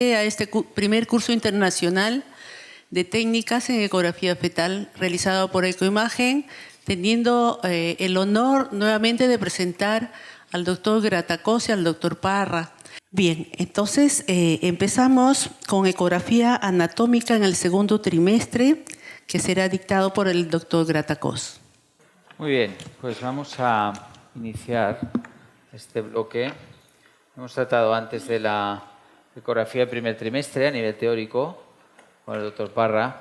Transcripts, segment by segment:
A este primer curso internacional de técnicas en ecografía fetal realizado por Ecoimagen, teniendo el honor nuevamente de presentar al doctor Gratacós y al doctor Parra. Bien, entonces empezamos con ecografía anatómica en el segundo trimestre, que será dictado por el doctor Gratacós. Muy bien, pues vamos a iniciar este bloque. Hemos tratado antes de la ecografía del primer trimestre a nivel teórico con el doctor Parra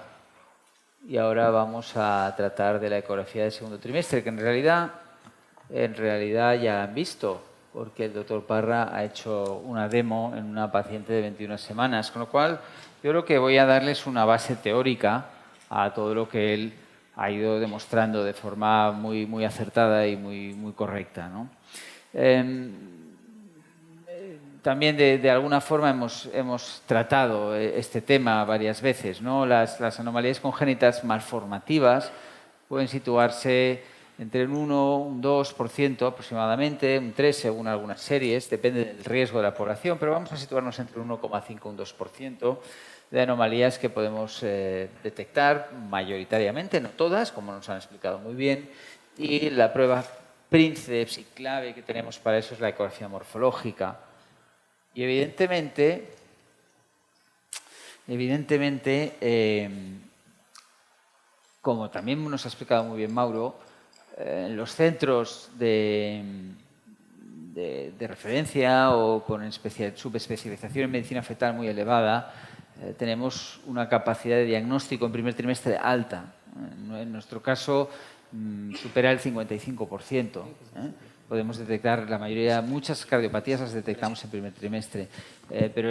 y ahora vamos a tratar de la ecografía del segundo trimestre, que en realidad ya han visto, porque el doctor Parra ha hecho una demo en una paciente de 21 semanas, con lo cual yo creo que voy a darles una base teórica a todo lo que él ha ido demostrando de forma muy acertada y muy correcta, ¿no? También de alguna forma hemos tratado este tema varias veces, ¿no? Las anomalías congénitas malformativas pueden situarse entre un 1, un 2% aproximadamente, un 3% según algunas series, depende del riesgo de la población, pero vamos a situarnos entre un 1,5 y un 2% de anomalías que podemos detectar mayoritariamente, no todas, como nos han explicado muy bien, y la prueba princeps y clave que tenemos para eso es la ecografía morfológica. Y evidentemente como también nos ha explicado muy bien Mauro, en los centros de referencia o con subespecialización en medicina fetal muy elevada, tenemos una capacidad de diagnóstico en primer trimestre alta. En nuestro caso, supera el 55%. Podemos detectar la mayoría, muchas cardiopatías las detectamos en primer trimestre, pero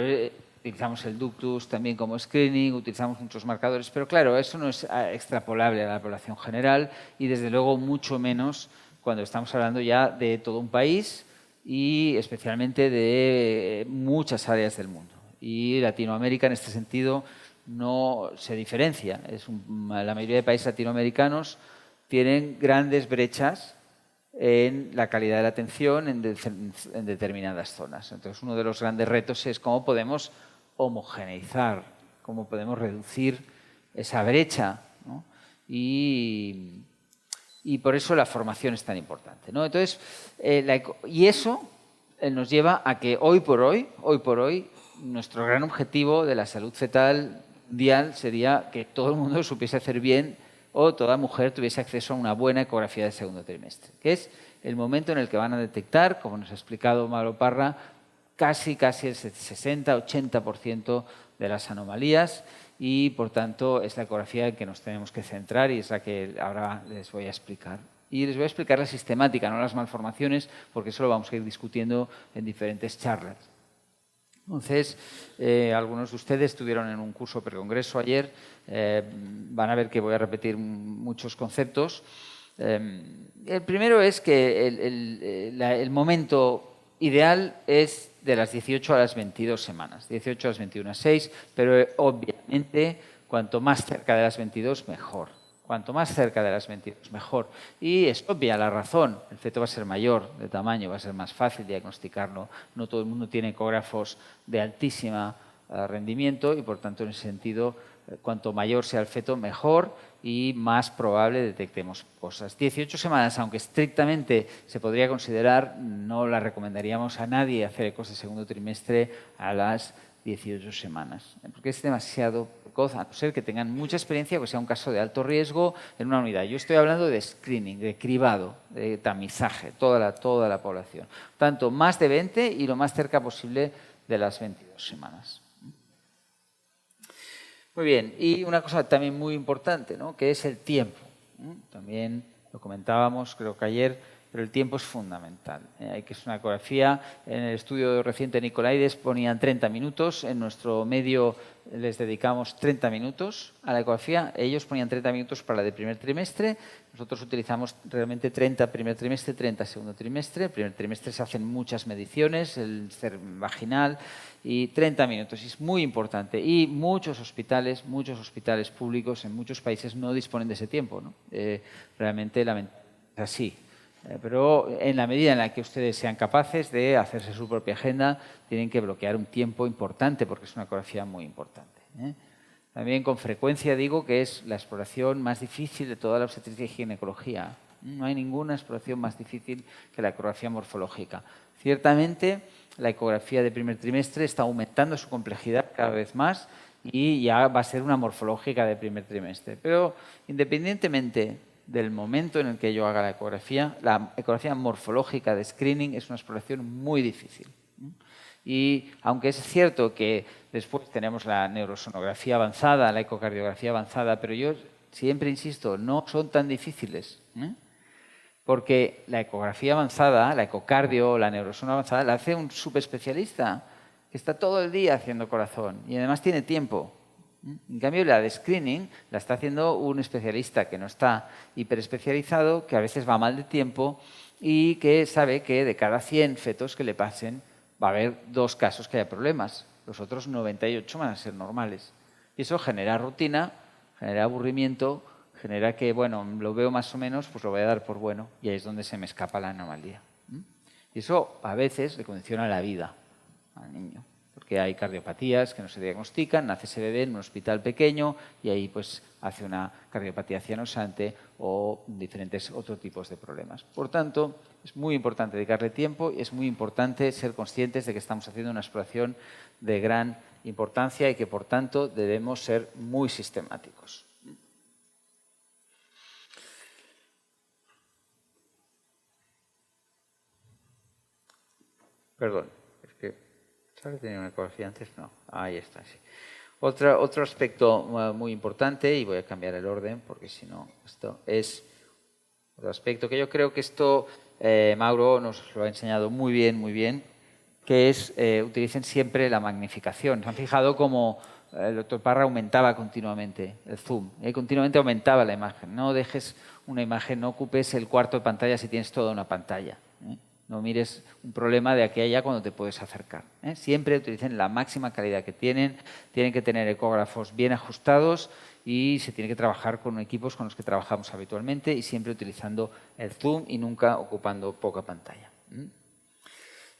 utilizamos el ductus también como screening, utilizamos muchos marcadores, pero claro, eso no es extrapolable a la población general y desde luego mucho menos cuando estamos hablando ya de todo un país y especialmente de muchas áreas del mundo. Y Latinoamérica en este sentido no se diferencia. La mayoría de países latinoamericanos tienen grandes brechas en la calidad de la atención en determinadas zonas. Entonces, uno de los grandes retos es cómo podemos homogeneizar, cómo podemos reducir esa brecha, ¿no? Y por eso la formación es tan importante, ¿no? Entonces, y eso nos lleva a que hoy por hoy, nuestro gran objetivo de la salud fetal mundial sería que todo el mundo supiese hacer bien o toda mujer tuviese acceso a una buena ecografía del segundo trimestre, que es el momento en el que van a detectar, como nos ha explicado Mauro Parra, casi el 60-80% de las anomalías y, por tanto, es la ecografía en que nos tenemos que centrar y es la que ahora les voy a explicar. Y les voy a explicar la sistemática, no las malformaciones, porque eso lo vamos a ir discutiendo en diferentes charlas. Entonces, algunos de ustedes estuvieron en un curso precongreso ayer, van a ver que voy a repetir muchos conceptos. El primero es que el momento ideal es de las 18 a las 22 semanas, 18 a las 21,6, pero obviamente cuanto más cerca de las 22 mejor. Cuanto más cerca de las 22, mejor. Y es obvia la razón. El feto va a ser mayor de tamaño, va a ser más fácil diagnosticarlo. No todo el mundo tiene ecógrafos de altísimo rendimiento y, por tanto, en ese sentido, cuanto mayor sea el feto, mejor y más probable detectemos cosas. 18 semanas, aunque estrictamente se podría considerar, no la recomendaríamos a nadie hacer ecos de segundo trimestre a las 18 semanas, porque es demasiado precoz, a no ser que tengan mucha experiencia, que sea un caso de alto riesgo en una unidad. Yo estoy hablando de screening, de cribado, de tamizaje, toda la población. Tanto más de 20 y lo más cerca posible de las 22 semanas. Muy bien, y una cosa también muy importante, ¿no?, que es el tiempo. También lo comentábamos, creo que ayer, pero el tiempo es fundamental. Hay que es una ecografía. En el estudio reciente de Nicolaides ponían 30 minutos. En nuestro medio les dedicamos 30 minutos a la ecografía. Ellos ponían 30 minutos para la de primer trimestre. Nosotros utilizamos realmente 30 primer trimestre, 30 segundo trimestre. El primer trimestre se hacen muchas mediciones, el vaginal, y 30 minutos. Es muy importante. Y muchos hospitales públicos en muchos países no disponen de ese tiempo, ¿no? Realmente es así. Pero en la medida en la que ustedes sean capaces de hacerse su propia agenda, tienen que bloquear un tiempo importante porque es una ecografía muy importante. También con frecuencia digo que es la exploración más difícil de toda la obstetricia y ginecología. No hay ninguna exploración más difícil que la ecografía morfológica. Ciertamente, la ecografía de primer trimestre está aumentando su complejidad cada vez más y ya va a ser una morfológica de primer trimestre. Pero independientemente del momento en el que yo haga la ecografía morfológica de screening es una exploración muy difícil. Y aunque es cierto que después tenemos la neurosonografía avanzada, la ecocardiografía avanzada, pero yo siempre insisto, no son tan difíciles. Porque la ecografía avanzada, la ecocardio, la neurosonografía avanzada, la hace un subespecialista que está todo el día haciendo corazón y además tiene tiempo. En cambio, la de screening la está haciendo un especialista que no está hiperespecializado, que a veces va mal de tiempo y que sabe que de cada 100 fetos que le pasen va a haber 2 casos que haya problemas. Los otros 98 van a ser normales. Y eso genera rutina, genera aburrimiento, genera que, bueno, lo veo más o menos, pues lo voy a dar por bueno y ahí es donde se me escapa la anomalía. Y eso a veces le condiciona la vida al niño, porque hay cardiopatías que no se diagnostican, nace ese bebé en un hospital pequeño y ahí pues hace una cardiopatía cianosante o diferentes otros tipos de problemas. Por tanto, es muy importante dedicarle tiempo y es muy importante ser conscientes de que estamos haciendo una exploración de gran importancia y que, por tanto, debemos ser muy sistemáticos. Perdón, es que ¿sabes? Tenía una ecografía antes, no, ahí está, sí. Otro aspecto muy importante, y voy a cambiar el orden porque si no, esto es otro aspecto que yo creo que esto Mauro nos lo ha enseñado muy bien, que es utilicen siempre la magnificación. ¿Se han fijado cómo el doctor Parra aumentaba continuamente el zoom? Continuamente aumentaba la imagen. No dejes una imagen, no ocupes el cuarto de pantalla si tienes toda una pantalla. No mires un problema de aquí a allá cuando te puedes acercar. Siempre utilicen la máxima calidad que tienen que tener ecógrafos bien ajustados y se tiene que trabajar con equipos con los que trabajamos habitualmente y siempre utilizando el zoom y nunca ocupando poca pantalla.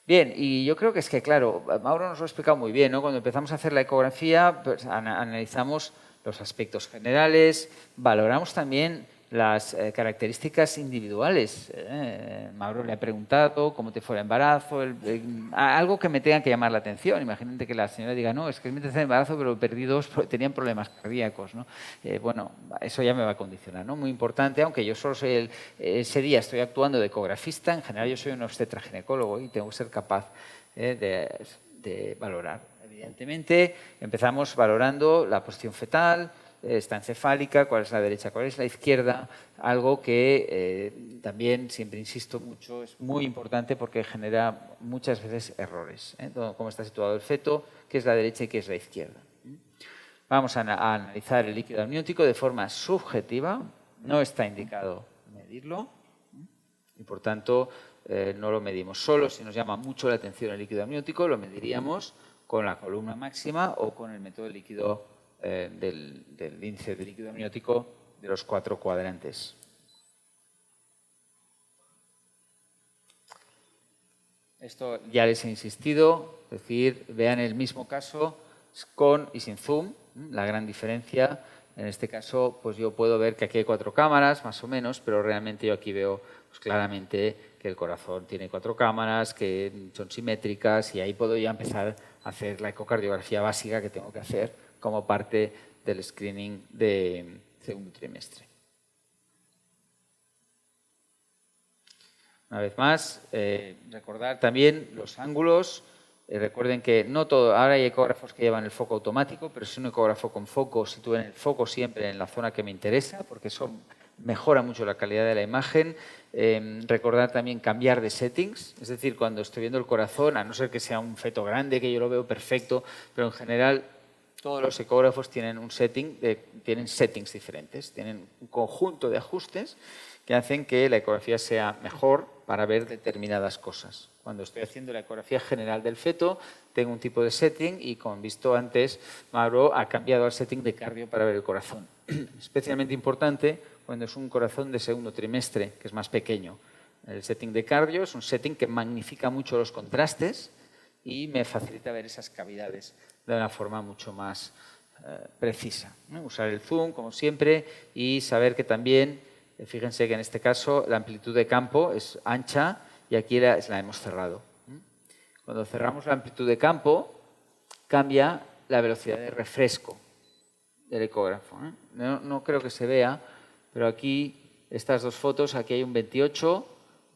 Bien, y yo creo que es que, claro, Mauro nos lo ha explicado muy bien, ¿no? Cuando empezamos a hacer la ecografía, pues, analizamos los aspectos generales, valoramos también las características individuales. Mauro le ha preguntado cómo te fue el embarazo, algo que me tenga que llamar la atención. Imagínate que la señora diga, no, es que es mi tercer embarazo, pero perdí 2 porque tenían problemas cardíacos, ¿no? Bueno, eso ya me va a condicionar, ¿no? Muy importante, aunque yo solo soy ese día estoy actuando de ecografista, en general yo soy un obstetra ginecólogo y tengo que ser capaz de valorar. Evidentemente, empezamos valorando la posición fetal, esta encefálica, cuál es la derecha, cuál es la izquierda, algo que también, siempre insisto mucho, es muy importante porque genera muchas veces errores. Cómo está situado el feto, qué es la derecha y qué es la izquierda. Vamos a analizar el líquido amniótico de forma subjetiva, no está indicado medirlo y por tanto no lo medimos solo. Si nos llama mucho la atención el líquido amniótico, lo mediríamos con la columna máxima o con el método líquido del índice de líquido amniótico de los 4 cuadrantes. Esto ya les he insistido, es decir, vean el mismo caso con y sin zoom, la gran diferencia. En este caso, pues yo puedo ver que aquí hay 4 cámaras, más o menos, pero realmente yo aquí veo pues, claramente que el corazón tiene 4 cámaras, que son simétricas y ahí puedo ya empezar a hacer la ecocardiografía básica que tengo que hacer como parte del screening de segundo trimestre. Una vez más, recordar también los ángulos. Recuerden que no todo, ahora hay ecógrafos que llevan el foco automático, pero si un ecógrafo con foco, sitúen el foco siempre en la zona que me interesa, porque eso mejora mucho la calidad de la imagen. Recordar también cambiar de settings, es decir, cuando estoy viendo el corazón, a no ser que sea un feto grande, que yo lo veo perfecto, pero en general todos los ecógrafos tienen un tienen settings diferentes, tienen un conjunto de ajustes que hacen que la ecografía sea mejor para ver determinadas cosas. Cuando estoy haciendo la ecografía general del feto, tengo un tipo de setting y, como han visto antes, Mauro ha cambiado al setting de cardio para ver el corazón. Especialmente importante cuando es un corazón de segundo trimestre, que es más pequeño. El setting de cardio es un setting que magnifica mucho los contrastes y me facilita ver esas cavidades de una forma mucho más precisa, ¿no? Usar el zoom, como siempre, y saber que también, fíjense que en este caso la amplitud de campo es ancha y aquí la hemos cerrado. Cuando cerramos la amplitud de campo, cambia la velocidad de refresco del ecógrafo. No creo que se vea, pero aquí, estas dos fotos, aquí hay un 28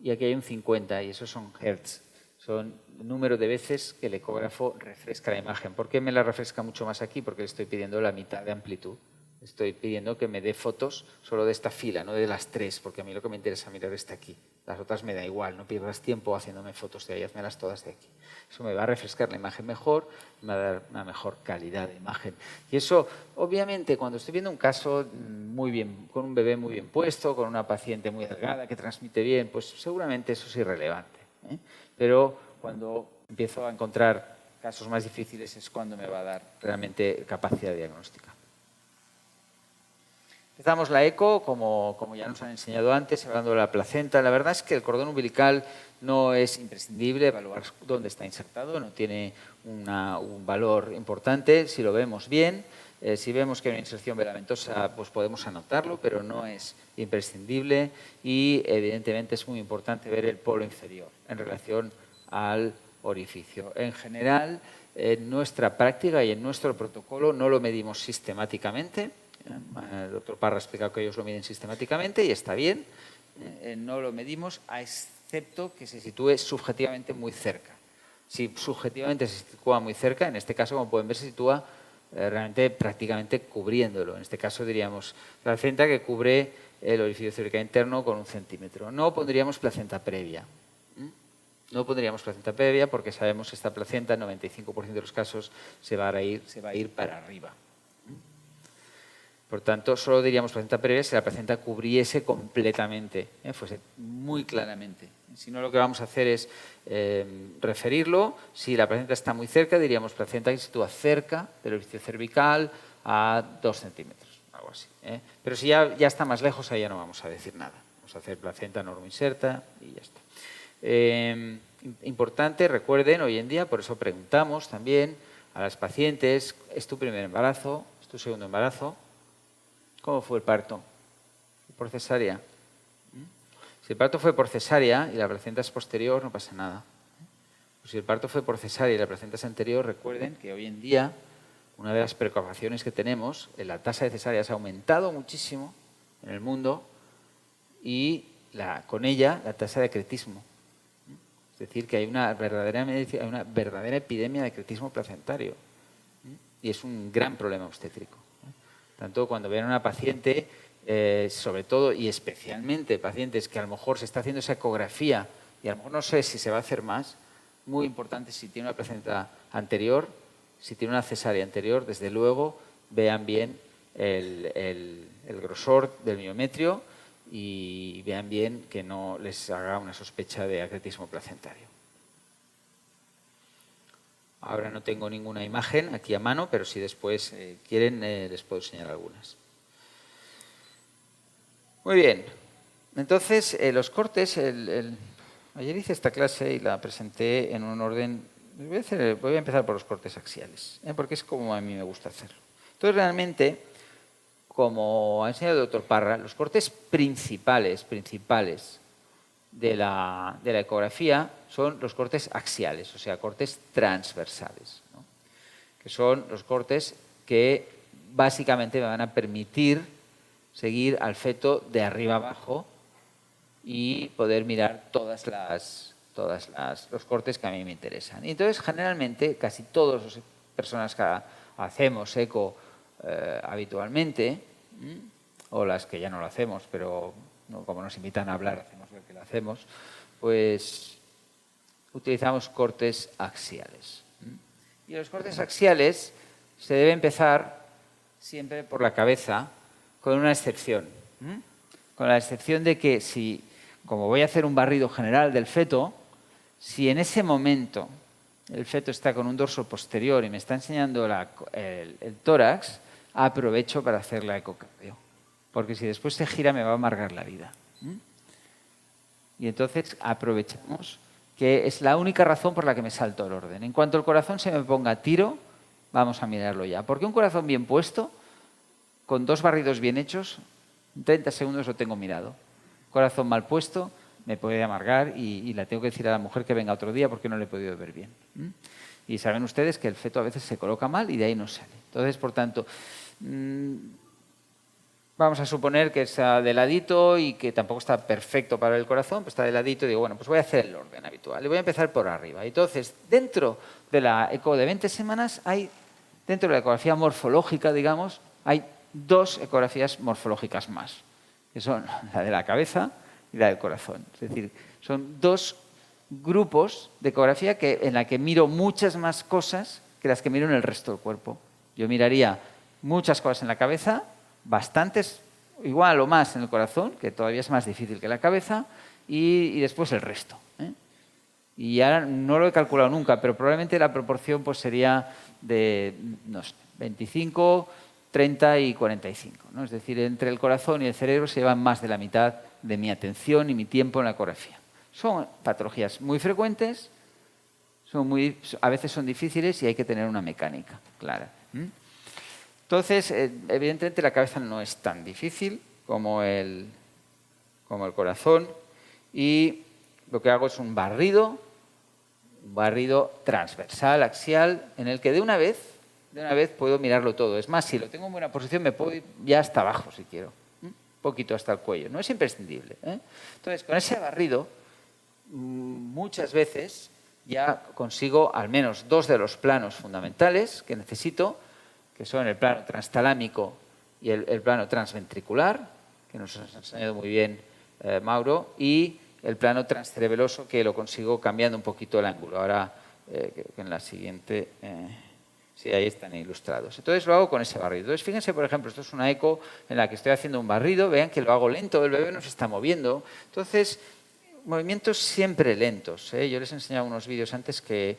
y aquí hay un 50, y esos son hertz. Son el número de veces que el ecógrafo refresca la imagen. ¿Por qué me la refresca mucho más aquí? Porque le estoy pidiendo la mitad de amplitud. Estoy pidiendo que me dé fotos solo de esta fila, no de las tres, porque a mí lo que me interesa mirar está aquí. Las otras me da igual, no pierdas tiempo haciéndome fotos de ahí, hazmelas todas de aquí. Eso me va a refrescar la imagen mejor, me va a dar una mejor calidad de imagen. Y eso, obviamente, cuando estoy viendo un caso muy bien, con un bebé muy bien puesto, con una paciente muy delgada que transmite bien, pues seguramente eso es irrelevante, ¿eh? Pero cuando empiezo a encontrar casos más difíciles es cuando me va a dar realmente capacidad diagnóstica. Empezamos la eco, como ya nos han enseñado antes, hablando de la placenta. La verdad es que el cordón umbilical no es imprescindible, evaluar dónde está insertado, no tiene un valor importante si lo vemos bien. Si vemos que hay una inserción velamentosa, pues podemos anotarlo, pero no es imprescindible y evidentemente es muy importante ver el polo inferior en relación al orificio. En general, en nuestra práctica y en nuestro protocolo no lo medimos sistemáticamente. El doctor Parra ha explicado que ellos lo miden sistemáticamente y está bien. No lo medimos, excepto que se sitúe subjetivamente muy cerca. Si subjetivamente se sitúa muy cerca, en este caso, como pueden ver, se sitúa realmente prácticamente cubriéndolo. En este caso diríamos placenta que cubre el orificio cervical interno con 1 centímetro. No pondríamos placenta previa. No pondríamos placenta previa porque sabemos que esta placenta, en 95% de los casos, se va a ir para arriba. Por tanto, solo diríamos placenta previa si la placenta cubriese completamente, fuese muy claramente. Si no, lo que vamos a hacer es referirlo. Si la placenta está muy cerca, diríamos placenta que se sitúa cerca del orificio cervical a 2 centímetros, algo así. Pero si ya está más lejos, ahí ya no vamos a decir nada. Vamos a hacer placenta normoinserta y ya está. Importante, recuerden, hoy en día, por eso preguntamos también a las pacientes, ¿es tu primer embarazo? ¿Es tu segundo embarazo? ¿Cómo fue el parto? ¿Por cesárea? Si el parto fue por cesárea y la placenta es posterior, no pasa nada. Pues si el parto fue por cesárea y la placenta es anterior, recuerden que hoy en día una de las preocupaciones que tenemos, la tasa de cesáreas ha aumentado muchísimo en el mundo y con ella la tasa de ecretismo. Es decir, que hay una verdadera epidemia de ecretismo placentario y es un gran problema obstétrico. Tanto cuando vean a una paciente, sobre todo y especialmente pacientes que a lo mejor se está haciendo esa ecografía y a lo mejor no sé si se va a hacer más, muy importante si tiene una placenta anterior, si tiene una cesárea anterior, desde luego vean bien el grosor del miometrio y vean bien que no les haga una sospecha de acretismo placentario. Ahora no tengo ninguna imagen aquí a mano, pero si después quieren les puedo enseñar algunas. Muy bien. Entonces, los cortes, ayer hice esta clase y la presenté en un orden. Voy a empezar por los cortes axiales, porque es como a mí me gusta hacerlo. Entonces, realmente, como ha enseñado el doctor Parra, los cortes principales de la ecografía son los cortes axiales, o sea, cortes transversales, ¿no? Que son los cortes que básicamente me van a permitir seguir al feto de arriba abajo y poder mirar todos los cortes que a mí me interesan. Y entonces, generalmente, casi todas las personas que hacemos eco habitualmente, o las que ya no lo hacemos, pero como nos invitan a hablar, hacemos lo que lo hacemos, pues utilizamos cortes axiales. Y los cortes axiales se debe empezar siempre por la cabeza, con una excepción. Con la excepción de que si, como voy a hacer un barrido general del feto, si en ese momento el feto está con un dorso posterior y me está enseñando el tórax, aprovecho para hacer la ecocardio. Porque si después se gira me va a amargar la vida. y entonces aprovechamos que es la única razón por la que me salto el orden. En cuanto el corazón se me ponga a tiro, vamos a mirarlo ya. Porque un corazón bien puesto, con 2 barridos bien hechos, en 30 segundos lo tengo mirado. Corazón mal puesto, me puede amargar y la tengo que decir a la mujer que venga otro día porque no le he podido ver bien. Y saben ustedes que el feto a veces se coloca mal y de ahí no sale. Entonces, por tanto, vamos a suponer que está de ladito y que tampoco está perfecto para el corazón, pues está de ladito y digo, bueno, pues voy a hacer el orden habitual. Y voy a empezar por arriba. Entonces, dentro de la eco de 20 semanas, dentro de la ecografía morfológica, digamos, hay 2 ecografías morfológicas más, que son la de la cabeza y la del corazón. Es decir, son 2 grupos de ecografía en la que miro muchas más cosas que las que miro en el resto del cuerpo. Yo miraría muchas cosas en la cabeza, bastantes, igual o más en el corazón, que todavía es más difícil que la cabeza, y después el resto. Y ahora no lo he calculado nunca, pero probablemente la proporción pues sería de, no sé, 25, 30 y 45. ¿no? Es decir, entre el corazón y el cerebro se llevan más de la mitad de mi atención y mi tiempo en la ecografía. Son patologías muy frecuentes, a veces son difíciles y hay que tener una mecánica clara. Entonces, evidentemente la cabeza no es tan difícil como el corazón y lo que hago es un barrido transversal, axial, en el que de una vez puedo mirarlo todo. Es más, si lo tengo en buena posición me puedo ir ya hasta abajo si quiero, un poquito hasta el cuello. No es imprescindible. Entonces, con ese barrido, muchas veces ya consigo al menos 2 de los planos fundamentales que necesito, que son el plano transtalámico y el plano transventricular, que nos ha enseñado muy bien Mauro, y el plano transcerebeloso, que lo consigo cambiando un poquito el ángulo. Ahora, en la siguiente, sí, ahí están ilustrados. Entonces lo hago con ese barrido. Entonces, fíjense, por ejemplo, esto es una eco en la que estoy haciendo un barrido. Vean que lo hago lento, el bebé no se está moviendo. Entonces, movimientos siempre lentos. Yo les he enseñado unos vídeos antes que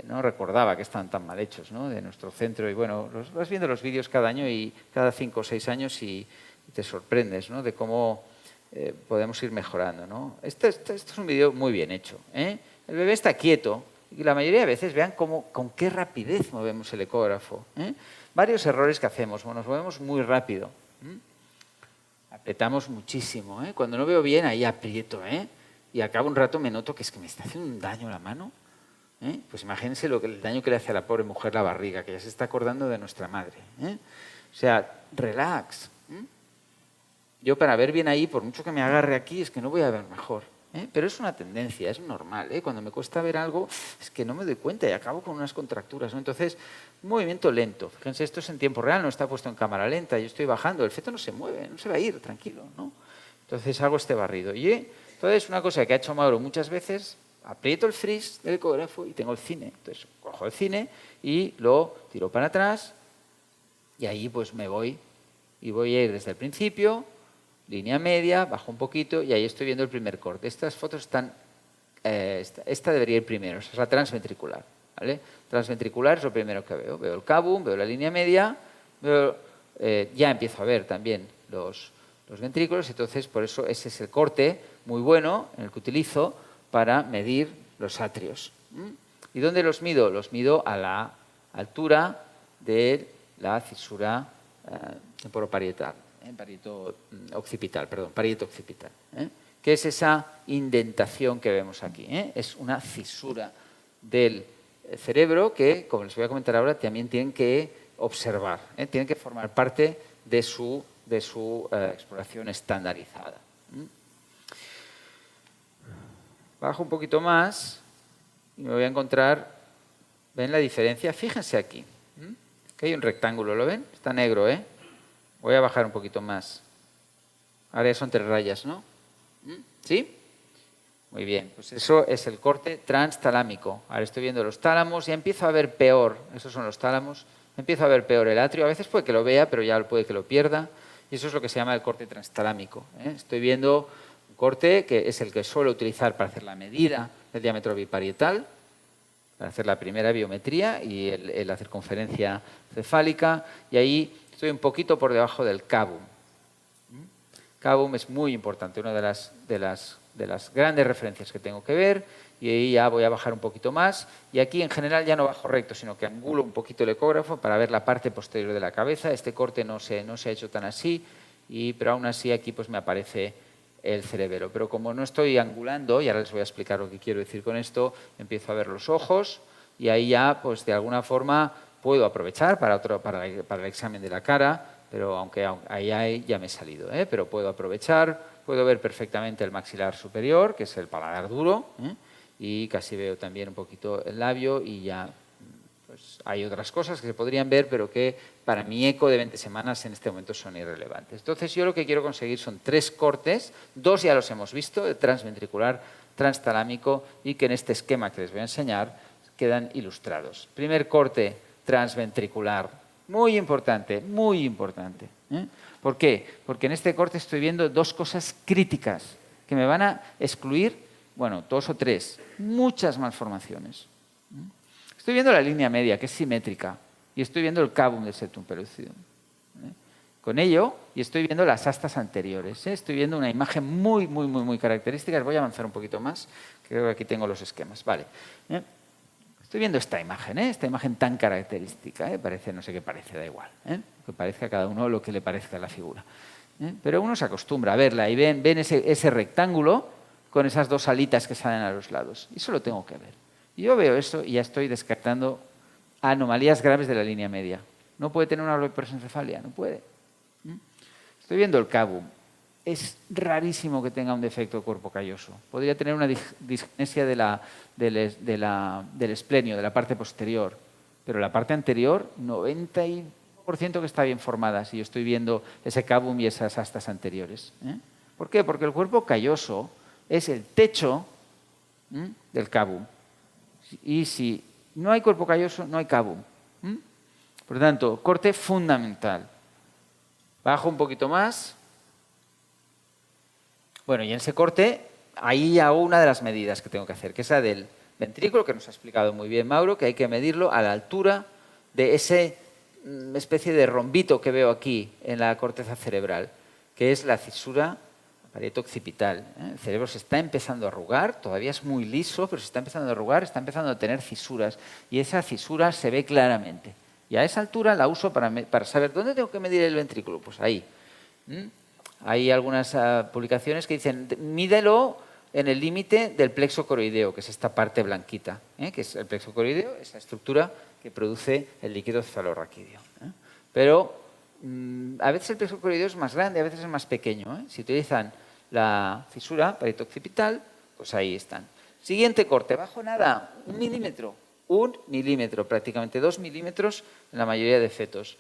no recordaba que estaban tan mal hechos, ¿no? De nuestro centro. Y bueno, vas viendo los vídeos cada año y cada 5 o 6 años y te sorprendes, ¿no? De cómo podemos ir mejorando, ¿no? Esto es un vídeo muy bien hecho. El bebé está quieto y la mayoría de veces vean con qué rapidez movemos el ecógrafo. Varios errores que hacemos. Bueno, nos movemos muy rápido. Apretamos muchísimo. Cuando no veo bien, ahí aprieto. Y al cabo un rato me noto que es que me está haciendo un daño la mano. Pues imagínense el daño que le hace a la pobre mujer la barriga, que ya se está acordando de nuestra madre. O sea, relax. Yo para ver bien ahí, por mucho que me agarre aquí, es que no voy a ver mejor. Pero es una tendencia, es normal. Cuando me cuesta ver algo, es que no me doy cuenta y acabo con unas contracturas, ¿no? Entonces, un movimiento lento. Fíjense, esto es en tiempo real, no está puesto en cámara lenta. Yo estoy bajando, el feto no se mueve, no se va a ir, tranquilo, ¿no? Entonces hago este barrido. Y entonces una cosa que ha hecho Mauro muchas veces, aprieto el freeze del ecógrafo y tengo el cine. Entonces cojo el cine y lo tiro para atrás y ahí pues me voy. Y voy a ir desde el principio, línea media, bajo un poquito y ahí estoy viendo el primer corte. Estas fotos están... esta debería ir primero, esa es la transventricular. ¿Vale? Transventricular es lo primero que veo. Veo el cabum, veo la línea media, ya empiezo a ver también los ventrículos, entonces por eso ese es el corte muy bueno en el que utilizo para medir los atrios. ¿Y dónde los mido? Los mido a la altura de la fisura temporoparietal. Parieto occipital, que es esa indentación que vemos aquí. Es una fisura del cerebro que, como les voy a comentar ahora, también tienen que observar, tienen que formar parte de su exploración estandarizada. Bajo un poquito más y me voy a encontrar, ¿ven la diferencia? Fíjense aquí, que hay un rectángulo, ¿lo ven? Está negro, Voy a bajar un poquito más. Ahora ya son 3 rayas, ¿no? ¿Sí? Muy bien, pues eso es el corte transtalámico. Ahora estoy viendo los tálamos y empiezo a ver peor. Esos son los tálamos. Empiezo a ver peor el atrio. A veces puede que lo vea, pero ya puede que lo pierda. Y eso es lo que se llama el corte transtalámico. Estoy viendo un corte que es el que suelo utilizar para hacer la medida del diámetro biparietal, para hacer la primera biometría y la circunferencia cefálica. Y ahí estoy un poquito por debajo del cabum. Cabum es muy importante, una de las las grandes referencias que tengo que ver, y ahí ya voy a bajar un poquito más. Y aquí en general ya no bajo recto, sino que angulo un poquito el ecógrafo para ver la parte posterior de la cabeza. Este corte no se ha hecho tan así, pero aún así aquí pues me aparece el cerebelo. Pero como no estoy angulando, y ahora les voy a explicar lo que quiero decir con esto, empiezo a ver los ojos y ahí ya pues de alguna forma puedo aprovechar para el examen de la cara, pero aunque ahí ya me he salido, pero puedo aprovechar, puedo ver perfectamente el maxilar superior, que es el paladar duro, y casi veo también un poquito el labio y ya pues, hay otras cosas que se podrían ver, pero que para mi eco de 20 semanas en este momento son irrelevantes. Entonces yo lo que quiero conseguir son 3 cortes, 2 ya los hemos visto, el transventricular, transtalámico, y que en este esquema que les voy a enseñar quedan ilustrados. Primer corte transventricular, muy importante, muy importante. ¿Por qué? Porque en este corte estoy viendo 2 cosas críticas que me van a excluir, bueno, 2 o 3, muchas malformaciones. Estoy viendo la línea media, que es simétrica, y estoy viendo el cabum del septum pellucidum. Con ello, y estoy viendo las astas anteriores. Estoy viendo una imagen muy característica. Les voy a avanzar un poquito más, creo que aquí tengo los esquemas. Vale. Estoy viendo esta imagen tan característica. Parece, no sé qué parece, da igual. Que parezca a cada uno lo que le parezca a la figura. Pero uno se acostumbra a verla y ven ese rectángulo con esas 2 alitas que salen a los lados. Y eso lo tengo que ver. Y yo veo eso y ya estoy descartando anomalías graves de la línea media. No puede tener una hiperencefalia, no puede. Estoy viendo el cabum. Es rarísimo que tenga un defecto cuerpo calloso. Podría tener una disgenesia del esplenio, de la parte posterior. Pero la parte anterior, 90% que está bien formada, si yo estoy viendo ese cabum y esas astas anteriores. ¿Por qué? Porque el cuerpo calloso es el techo del cabum. Y si no hay cuerpo calloso, no hay cabum. Por lo tanto, corte fundamental. Bajo un poquito más. Bueno, y en ese corte, ahí hago una de las medidas que tengo que hacer, que es la del ventrículo, que nos ha explicado muy bien Mauro, que hay que medirlo a la altura de ese especie de rombito que veo aquí en la corteza cerebral, que es la cisura parieto-occipital. El cerebro se está empezando a arrugar, todavía es muy liso, pero se está empezando a arrugar, está empezando a tener fisuras, y esa fisura se ve claramente. Y a esa altura la uso para saber dónde tengo que medir el ventrículo. Pues ahí. Hay algunas publicaciones que dicen, mídelo en el límite del plexo coroideo, que es esta parte blanquita, que es el plexo coroideo, esa estructura que produce el líquido cefalorraquídeo. Pero a veces el plexo coroideo es más grande, a veces es más pequeño. Si utilizan la fisura parieto-occipital, pues ahí están. Siguiente corte, bajo nada, 1 milímetro. 1 milímetro, prácticamente 2 milímetros en la mayoría de fetos.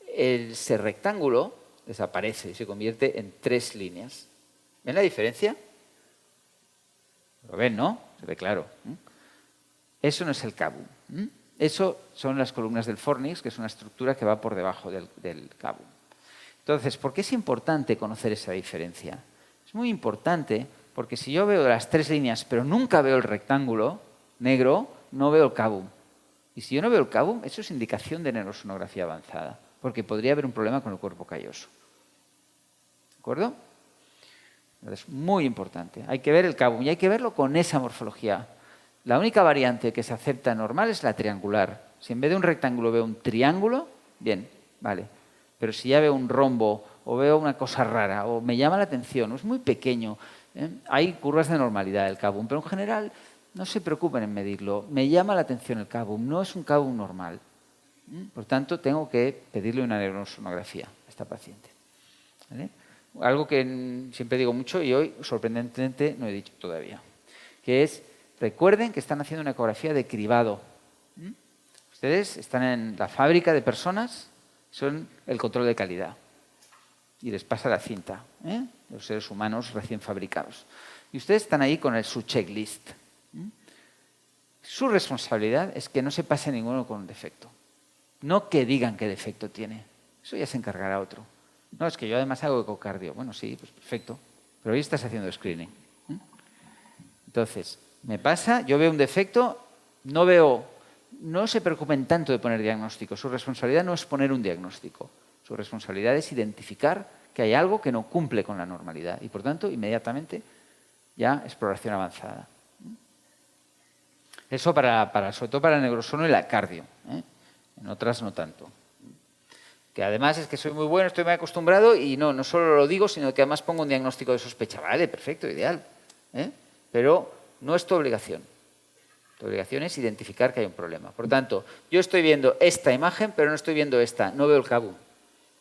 Ese rectángulo desaparece y se convierte en 3 líneas. ¿Ven la diferencia? Lo ven, ¿no? Se ve claro. Eso no es el cabum. Eso son las columnas del fornix, que es una estructura que va por debajo del cabum. Entonces, ¿por qué es importante conocer esa diferencia? Es muy importante porque si yo veo las 3 líneas pero nunca veo el rectángulo negro, no veo el cabum. Y si yo no veo el cabum, eso es indicación de neurosonografía avanzada, porque podría haber un problema con el cuerpo calloso. ¿De acuerdo? Es muy importante. Hay que ver el cabum y hay que verlo con esa morfología. La única variante que se acepta normal es la triangular. Si en vez de un rectángulo veo un triángulo, bien, vale. Pero si ya veo un rombo o veo una cosa rara o me llama la atención o es muy pequeño, hay curvas de normalidad del cabum, pero en general no se preocupen en medirlo. Me llama la atención el cabum, no es un cabum normal. Por tanto, tengo que pedirle una neurosonografía a esta paciente. ¿Vale? Algo que siempre digo mucho y hoy, sorprendentemente, no he dicho todavía, que es, recuerden que están haciendo una ecografía de cribado. Ustedes están en la fábrica de personas, son el control de calidad. Y les pasa la cinta, los seres humanos recién fabricados. Y ustedes están ahí con su checklist. Su responsabilidad es que no se pase ninguno con un defecto. No que digan qué defecto tiene. Eso ya se encargará otro. No, es que yo además hago ecocardio. Bueno, sí, pues perfecto. Pero hoy estás haciendo screening. Entonces, me pasa, yo veo un defecto, no se preocupen tanto de poner diagnóstico. Su responsabilidad no es poner un diagnóstico. Su responsabilidad es identificar que hay algo que no cumple con la normalidad. Y por tanto, inmediatamente ya exploración avanzada. Eso sobre todo para el neurosono y la cardio. En otras no tanto. Que además es que soy muy bueno, estoy muy acostumbrado y no solo lo digo, sino que además pongo un diagnóstico de sospecha. Vale, perfecto, ideal. Pero no es tu obligación. Tu obligación es identificar que hay un problema. Por tanto, yo estoy viendo esta imagen, pero no estoy viendo esta. No veo el cabum.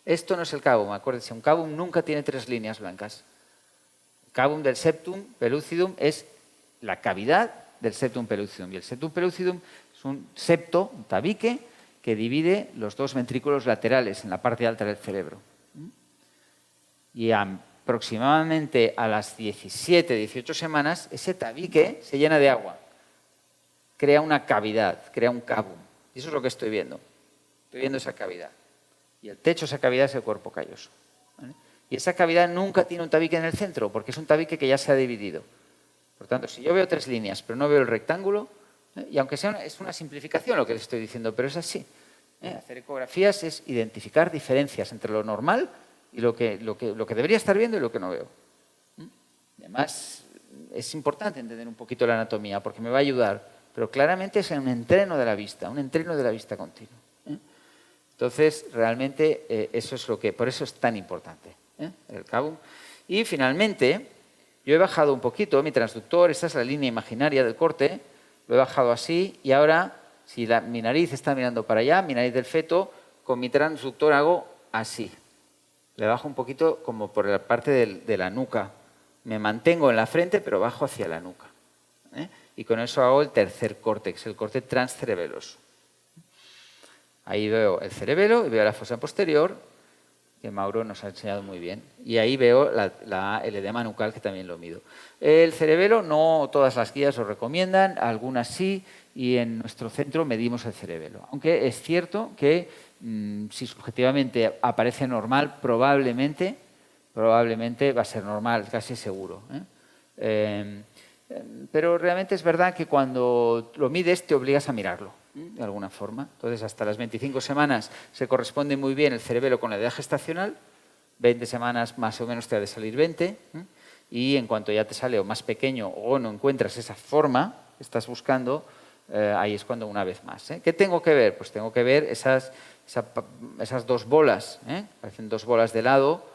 Esto no es el cabum, acuérdense. Un cabum nunca tiene 3 líneas blancas. El cabum del septum pellucidum es la cavidad del septum pellucidum. Y el septum pellucidum es un septo, un tabique, que divide los 2 ventrículos laterales en la parte alta del cerebro. Y aproximadamente a las 17, 18 semanas, ese tabique se llena de agua. Crea una cavidad, crea un cabum. Y eso es lo que estoy viendo. Estoy viendo esa cavidad. Y el techo de esa cavidad es el cuerpo calloso. ¿Vale? Y esa cavidad nunca tiene un tabique en el centro, porque es un tabique que ya se ha dividido. Por tanto, si yo veo 3 líneas, pero no veo el rectángulo, y aunque es una simplificación lo que les estoy diciendo, pero es así. Hacer ecografías es identificar diferencias entre lo normal y lo que debería estar viendo y lo que no veo. Además, es importante entender un poquito la anatomía porque me va a ayudar, pero claramente es un entreno de la vista continua. Entonces, realmente, eso es por eso es tan importante el cabum. Y finalmente, yo he bajado un poquito mi transductor, esta es la línea imaginaria del corte, lo he bajado así y ahora, si mi nariz está mirando para allá, mi nariz del feto, con mi transductor hago así. Le bajo un poquito como por la parte de la nuca. Me mantengo en la frente, pero bajo hacia la nuca. Y con eso hago el tercer córtex, el córtex transcerebeloso. Ahí veo el cerebelo y veo la fosa posterior, que Mauro nos ha enseñado muy bien. Y ahí veo el edema nucal, que también lo mido. El cerebelo, no todas las guías lo recomiendan, algunas sí, y en nuestro centro medimos el cerebelo. Aunque es cierto que si subjetivamente aparece normal, probablemente va a ser normal, casi seguro. Pero realmente es verdad que cuando lo mides te obligas a mirarlo, de alguna forma. Entonces, hasta las 25 semanas se corresponde muy bien el cerebelo con la edad gestacional, 20 semanas más o menos te ha de salir 20, y en cuanto ya te sale o más pequeño o no encuentras esa forma que estás buscando, ahí es cuando una vez más. ¿Qué tengo que ver? Pues tengo que ver esas 2 bolas, parecen 2 bolas de lado,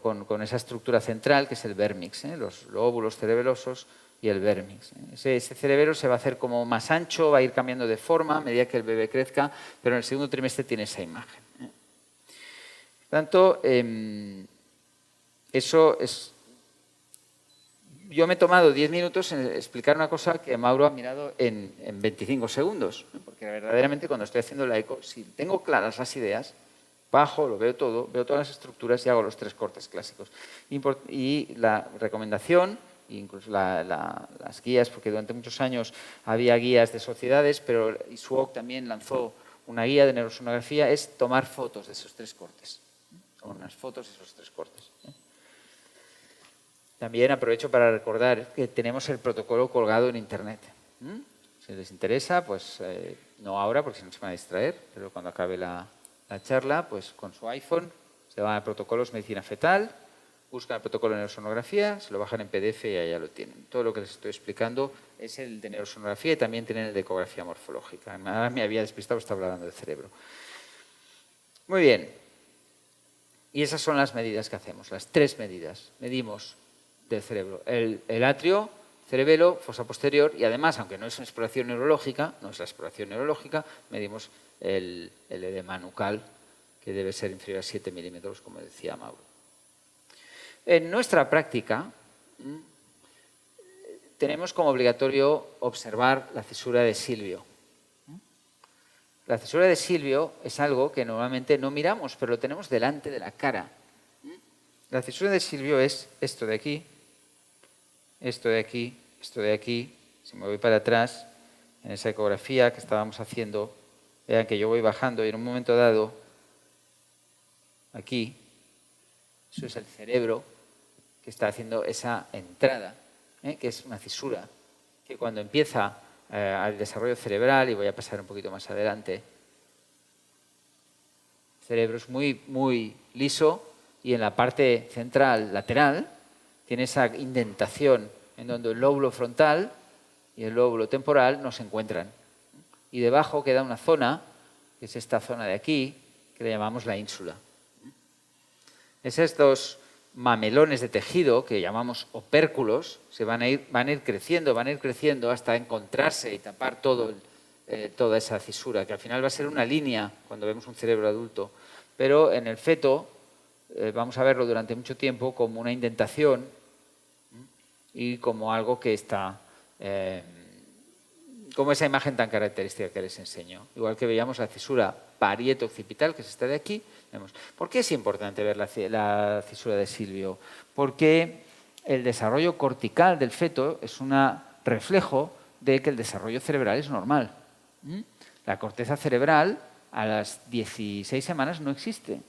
con esa estructura central que es el vérmix, los lóbulos cerebelosos y el vérmix. Ese cerebelo se va a hacer como más ancho, va a ir cambiando de forma a medida que el bebé crezca, pero en el segundo trimestre tiene esa imagen. Por tanto, eso es... Yo me he tomado 10 minutos en explicar una cosa que Mauro ha mirado en 25 segundos, porque verdaderamente cuando estoy haciendo la eco, si tengo claras las ideas, bajo, lo veo todo, veo todas las estructuras y hago los 3 cortes clásicos. Y la recomendación, incluso las guías, porque durante muchos años había guías de sociedades, pero ISUOC también lanzó una guía de neurosonografía, es tomar fotos de esos 3 cortes. Tomar unas fotos de esos 3 cortes. También aprovecho para recordar que tenemos el protocolo colgado en Internet. Si les interesa, pues no ahora, porque si no se van a distraer, pero cuando acabe la charla, pues con su iPhone se van a protocolos medicina fetal, buscan el protocolo de neurosonografía, se lo bajan en PDF y allá lo tienen. Todo lo que les estoy explicando es el de neurosonografía y también tienen el de ecografía morfológica. Ahora me había despistado, estaba hablando del cerebro. Muy bien. Y esas son las medidas que hacemos, las 3 medidas. Medimos del cerebro el atrio, cerebelo, fosa posterior y además, aunque no es una exploración neurológica, medimos el edema nucal, que debe ser inferior a 7 milímetros, como decía Mauro. En nuestra práctica tenemos como obligatorio observar la cisura de Silvio. La cisura de Silvio es algo que normalmente no miramos, pero lo tenemos delante de la cara. La cisura de Silvio es esto de aquí, esto de aquí, esto de aquí. Si me voy para atrás, en esa ecografía que estábamos haciendo, vean que yo voy bajando y en un momento dado, aquí, eso es el cerebro que está haciendo esa entrada, que es una cisura, que cuando empieza al desarrollo cerebral, y voy a pasar un poquito más adelante, el cerebro es muy, muy liso y en la parte central, lateral, tiene esa indentación en donde el lóbulo frontal y el lóbulo temporal no se encuentran. Y debajo queda una zona, que es esta zona de aquí, que le llamamos la ínsula. Estos mamelones de tejido, que llamamos opérculos, van a ir creciendo hasta encontrarse y tapar toda esa fisura, que al final va a ser una línea cuando vemos un cerebro adulto. Pero en el feto vamos a verlo durante mucho tiempo como una indentación y como algo que está... como esa imagen tan característica que les enseño. Igual que veíamos la fisura parieto-occipital, que es esta de aquí. ¿Por qué es importante ver la fisura de Silvio? Porque el desarrollo cortical del feto es un reflejo de que el desarrollo cerebral es normal. La corteza cerebral a las 16 semanas no existe.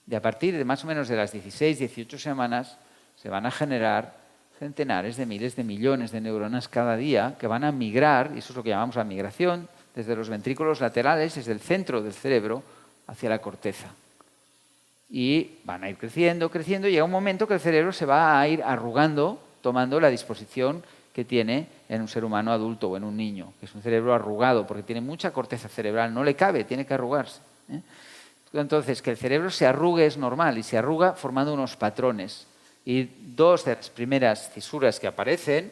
Y a partir de más o menos de las 16, 18 semanas se van a generar centenares de miles de millones de neuronas cada día que van a migrar, y eso es lo que llamamos la migración, desde los ventrículos laterales, desde el centro del cerebro, hacia la corteza. Y van a ir creciendo, creciendo, y llega un momento que el cerebro se va a ir arrugando, tomando la disposición que tiene en un ser humano adulto o en un niño, que es un cerebro arrugado, porque tiene mucha corteza cerebral, no le cabe, tiene que arrugarse. Entonces, que el cerebro se arrugue es normal, y se arruga formando unos patrones. Y dos de las primeras fisuras que aparecen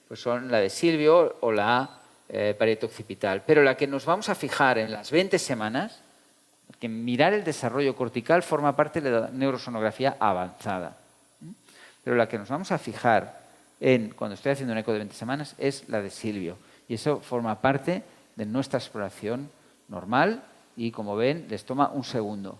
pues son la de Silvio o la parieto occipital. Pero la que nos vamos a fijar en las 20 semanas, que mirar el desarrollo cortical forma parte de la neurosonografía avanzada. Pero la que nos vamos a fijar cuando estoy haciendo un eco de 20 semanas es la de Silvio. Y eso forma parte de nuestra exploración normal y, como ven, les toma un segundo.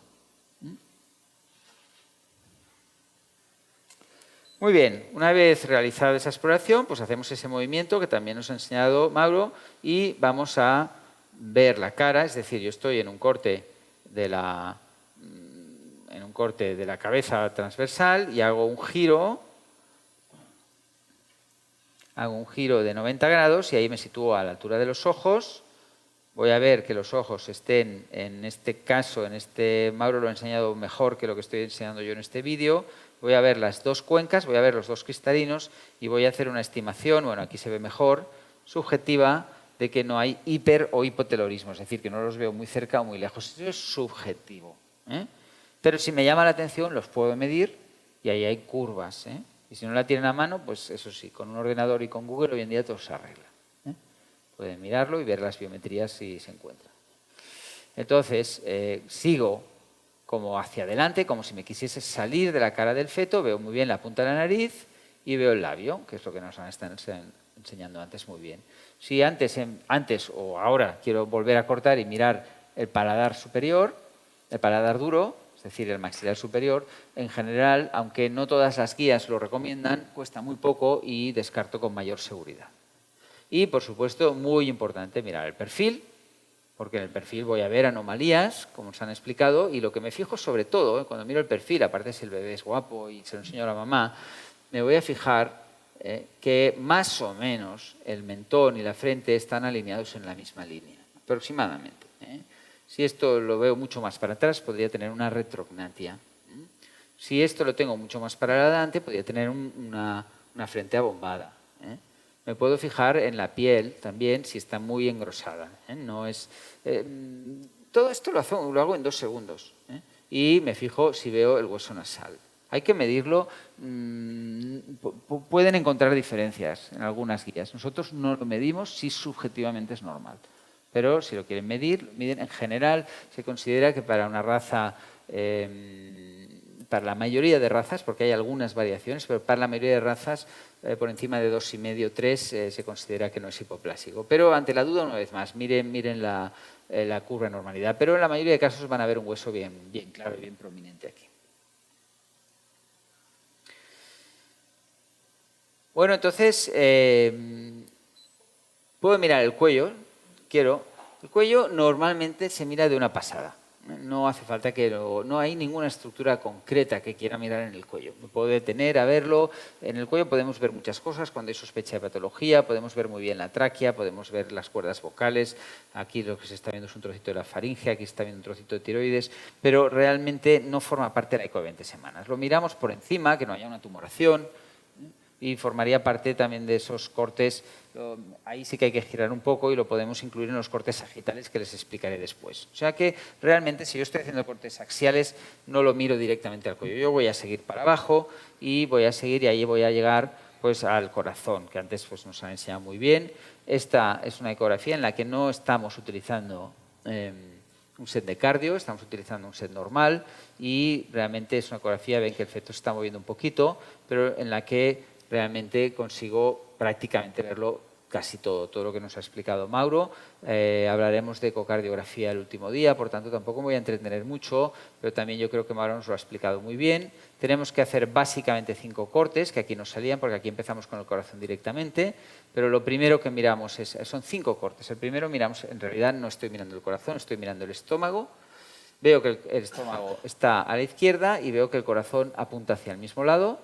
Muy bien, una vez realizada esa exploración, pues hacemos ese movimiento que también nos ha enseñado Mauro y vamos a ver la cara, es decir, yo estoy en un corte de la cabeza transversal y hago un giro de 90 grados y ahí me sitúo a la altura de los ojos. Voy a ver que los ojos estén, en este caso, Mauro lo ha enseñado mejor que lo que estoy enseñando yo en este vídeo. Voy a ver las dos cuencas, voy a ver los dos cristalinos y voy a hacer una estimación, bueno, aquí se ve mejor, subjetiva, de que no hay hiper o hipotelorismo, es decir, que no los veo muy cerca o muy lejos. Eso es subjetivo. Pero si me llama la atención, los puedo medir y ahí hay curvas. Y si no la tienen a mano, pues eso sí, con un ordenador y con Google hoy en día todo se arregla. Pueden mirarlo y ver las biometrías si se encuentran. Entonces, sigo como hacia adelante, como si me quisiese salir de la cara del feto, veo muy bien la punta de la nariz y veo el labio, que es lo que nos han estado enseñando antes muy bien. Si antes o ahora quiero volver a cortar y mirar el paladar superior, el paladar duro, es decir, el maxilar superior, en general, aunque no todas las guías lo recomiendan, cuesta muy poco y descarto con mayor seguridad. Y, por supuesto, muy importante mirar el perfil, porque en el perfil voy a ver anomalías, como os han explicado, y lo que me fijo sobre todo, cuando miro el perfil, aparte si el bebé es guapo y se lo enseño a la mamá, me voy a fijar que más o menos el mentón y la frente están alineados en la misma línea, aproximadamente. Si esto lo veo mucho más para atrás, podría tener una retrognatia. Si esto lo tengo mucho más para adelante, podría tener una frente abombada. Me puedo fijar en la piel también si está muy engrosada. Todo esto lo hago en 2 segundos. Y me fijo si veo el hueso nasal. Hay que medirlo. Pueden encontrar diferencias en algunas guías. Nosotros no lo medimos si subjetivamente es normal. Pero si lo quieren medir, miden. En general se considera que para una raza... para la mayoría de razas, porque hay algunas variaciones, pero para la mayoría de razas, por encima de 2,5 o 3, se considera que no es hipoplásico. Pero ante la duda, una vez más, miren la curva de normalidad. Pero en la mayoría de casos van a ver un hueso bien claro y bien prominente aquí. Bueno, entonces, puedo mirar el cuello. El cuello normalmente se mira de una pasada. No hace falta no hay ninguna estructura concreta que quiera mirar en el cuello. Me puedo detener a verlo. En el cuello podemos ver muchas cosas. Cuando hay sospecha de patología, podemos ver muy bien la tráquea, podemos ver las cuerdas vocales. Aquí lo que se está viendo es un trocito de la faringe, aquí se está viendo un trocito de tiroides, pero realmente no forma parte de la eco de 20 semanas. Lo miramos por encima, que no haya una tumoración. y formaría parte también de esos cortes. Ahí sí que hay que girar un poco y lo podemos incluir en los cortes sagittales que les explicaré después. O sea que realmente si yo estoy haciendo cortes axiales no lo miro directamente al cuello. Yo voy a seguir para abajo y voy a seguir y ahí voy a llegar pues al corazón, que antes pues, nos han enseñado muy bien. Esta es una ecografía en la que no estamos utilizando un set de cardio, estamos utilizando un set normal y realmente es una ecografía, ven que el feto se está moviendo un poquito, pero en la que realmente consigo prácticamente verlo casi todo lo que nos ha explicado Mauro. Hablaremos de ecocardiografía el último día, por tanto tampoco me voy a entretener mucho, pero también yo creo que Mauro nos lo ha explicado muy bien. Tenemos que hacer básicamente 5 cortes, que aquí nos salían, porque aquí empezamos con el corazón directamente, pero lo primero que miramos son 5 cortes. El primero miramos, en realidad no estoy mirando el corazón, estoy mirando el estómago. Veo que el estómago está a la izquierda y veo que el corazón apunta hacia el mismo lado,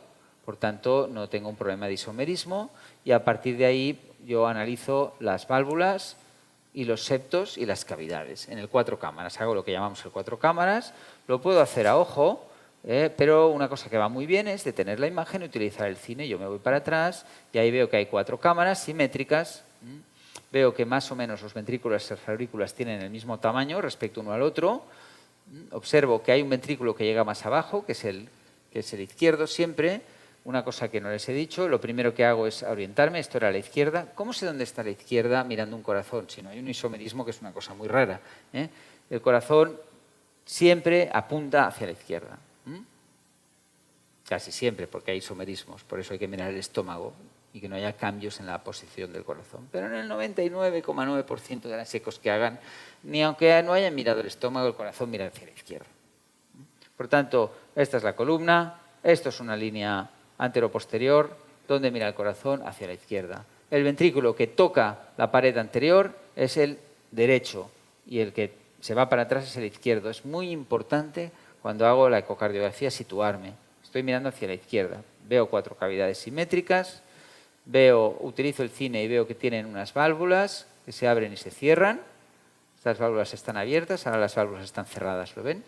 por tanto no tengo un problema de isomerismo y a partir de ahí yo analizo las válvulas y los septos y las cavidades en el 4 cámaras. Hago lo que llamamos el 4 cámaras, lo puedo hacer a ojo, pero una cosa que va muy bien es detener la imagen y utilizar el cine. Yo me voy para atrás y ahí veo que hay 4 cámaras simétricas. Veo que más o menos los ventrículos y las aurículas tienen el mismo tamaño respecto uno al otro. Observo que hay un ventrículo que llega más abajo, que es el izquierdo siempre. Una cosa que no les he dicho, lo primero que hago es orientarme, esto era a la izquierda. ¿Cómo sé dónde está la izquierda mirando un corazón? Si no hay un isomerismo, que es una cosa muy rara. El corazón siempre apunta hacia la izquierda. Casi siempre, porque hay isomerismos, por eso hay que mirar el estómago y que no haya cambios en la posición del corazón. Pero en el 99,9% de las ecos que hagan, ni aunque no hayan mirado el estómago, el corazón mira hacia la izquierda. Por tanto, esta es la columna, esto es una línea antero-posterior, donde mira el corazón hacia la izquierda. El ventrículo que toca la pared anterior es el derecho y el que se va para atrás es el izquierdo. Es muy importante cuando hago la ecocardiografía situarme. Estoy mirando hacia la izquierda. Veo 4 cavidades simétricas, utilizo el cine y veo que tienen unas válvulas que se abren y se cierran. Estas válvulas están abiertas, ahora las válvulas están cerradas, ¿lo ven?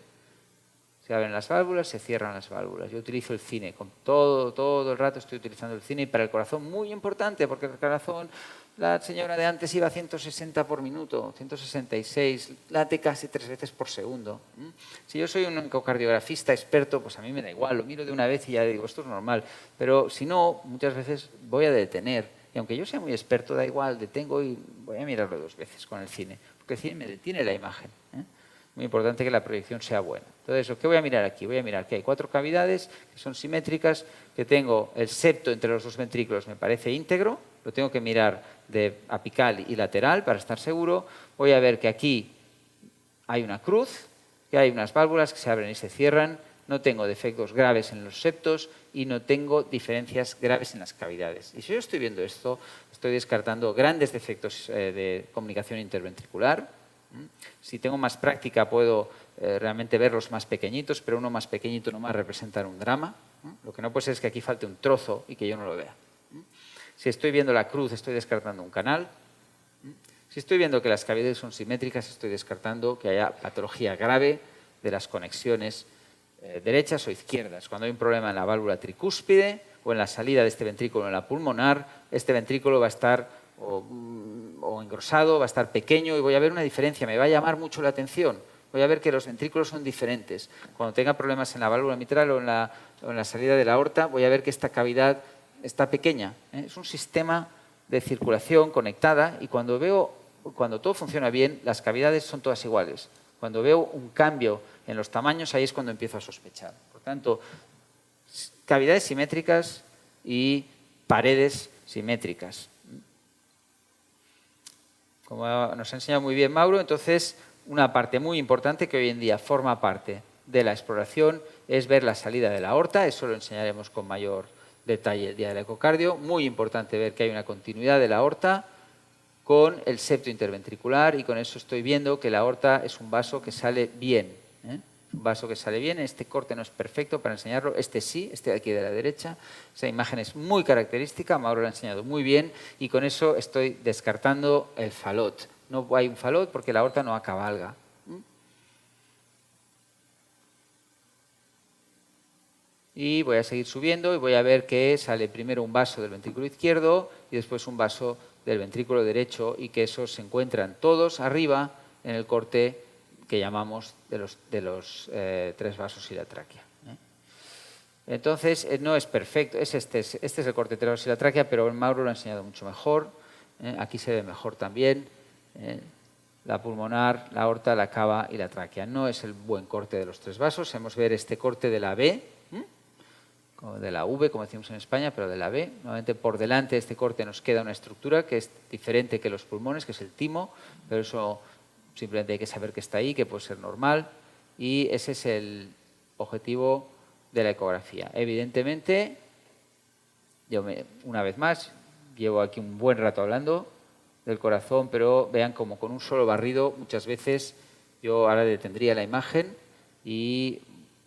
Se abren las válvulas, se cierran las válvulas. Yo utilizo el cine, todo el rato estoy utilizando el cine y para el corazón muy importante, porque el corazón, la señora de antes iba a 160 por minuto, 166, late casi 3 veces por segundo. Si yo soy un ecocardiografista experto, pues a mí me da igual, lo miro de una vez y ya digo, esto es normal. Pero si no, muchas veces voy a detener. Y aunque yo sea muy experto, da igual, detengo y voy a mirarlo 2 veces con el cine, porque el cine me detiene la imagen. Muy importante que la proyección sea buena. Entonces, ¿qué voy a mirar aquí? Voy a mirar que hay 4 cavidades que son simétricas, que tengo el septo entre los 2 ventrículos, me parece íntegro, lo tengo que mirar de apical y lateral para estar seguro. Voy a ver que aquí hay una cruz, que hay unas válvulas que se abren y se cierran, no tengo defectos graves en los septos y no tengo diferencias graves en las cavidades. Y si yo estoy viendo esto, estoy descartando grandes defectos de comunicación interventricular. Si tengo más práctica puedo realmente verlos más pequeñitos, pero uno más pequeñito no me va a representar un drama. Lo que no puede ser es que aquí falte un trozo y que yo no lo vea. Si estoy viendo la cruz, estoy descartando un canal. Si estoy viendo que las cavidades son simétricas, estoy descartando que haya patología grave de las conexiones derechas o izquierdas. Cuando hay un problema en la válvula tricúspide o en la salida de este ventrículo en la pulmonar, este ventrículo va a estar o engrosado, va a estar pequeño y voy a ver una diferencia, me va a llamar mucho la atención. Voy a ver que los ventrículos son diferentes. Cuando tenga problemas en la válvula mitral o en la salida de la aorta, voy a ver que esta cavidad está pequeña. Es un sistema de circulación conectada y cuando todo funciona bien, las cavidades son todas iguales. Cuando veo un cambio en los tamaños, ahí es cuando empiezo a sospechar. Por tanto, cavidades simétricas y paredes simétricas. Como nos ha enseñado muy bien Mauro, entonces una parte muy importante que hoy en día forma parte de la exploración es ver la salida de la aorta. Eso lo enseñaremos con mayor detalle el día del ecocardio. Muy importante ver que hay una continuidad de la aorta con el septo interventricular y con eso estoy viendo que la aorta es un vaso que sale bien. Un vaso que sale bien. Este corte no es perfecto para enseñarlo. Este sí, este de aquí de la derecha. Esa imagen es muy característica. Mauro lo ha enseñado muy bien y con eso estoy descartando el falot. No hay un falot porque la aorta no acabalga. y voy a seguir subiendo y voy a ver que sale primero un vaso del ventrículo izquierdo y después un vaso del ventrículo derecho y que esos se encuentran todos arriba en el corte que llamamos de los tres vasos y la tráquea. Entonces, no es perfecto, este es el corte de tres vasos y la tráquea, pero Mauro lo ha enseñado mucho mejor. Aquí se ve mejor también. La pulmonar, la aorta, la cava y la tráquea. No es el buen corte de los tres vasos. Hemos ver este corte de la B, de la V, como decimos en España, pero de la B. Nuevamente, por delante de este corte nos queda una estructura que es diferente que los pulmones, que es el timo, pero eso simplemente hay que saber que está ahí, que puede ser normal. Y ese es el objetivo de la ecografía. Evidentemente, una vez más, llevo aquí un buen rato hablando del corazón, pero vean como con un solo barrido muchas veces yo ahora detendría la imagen y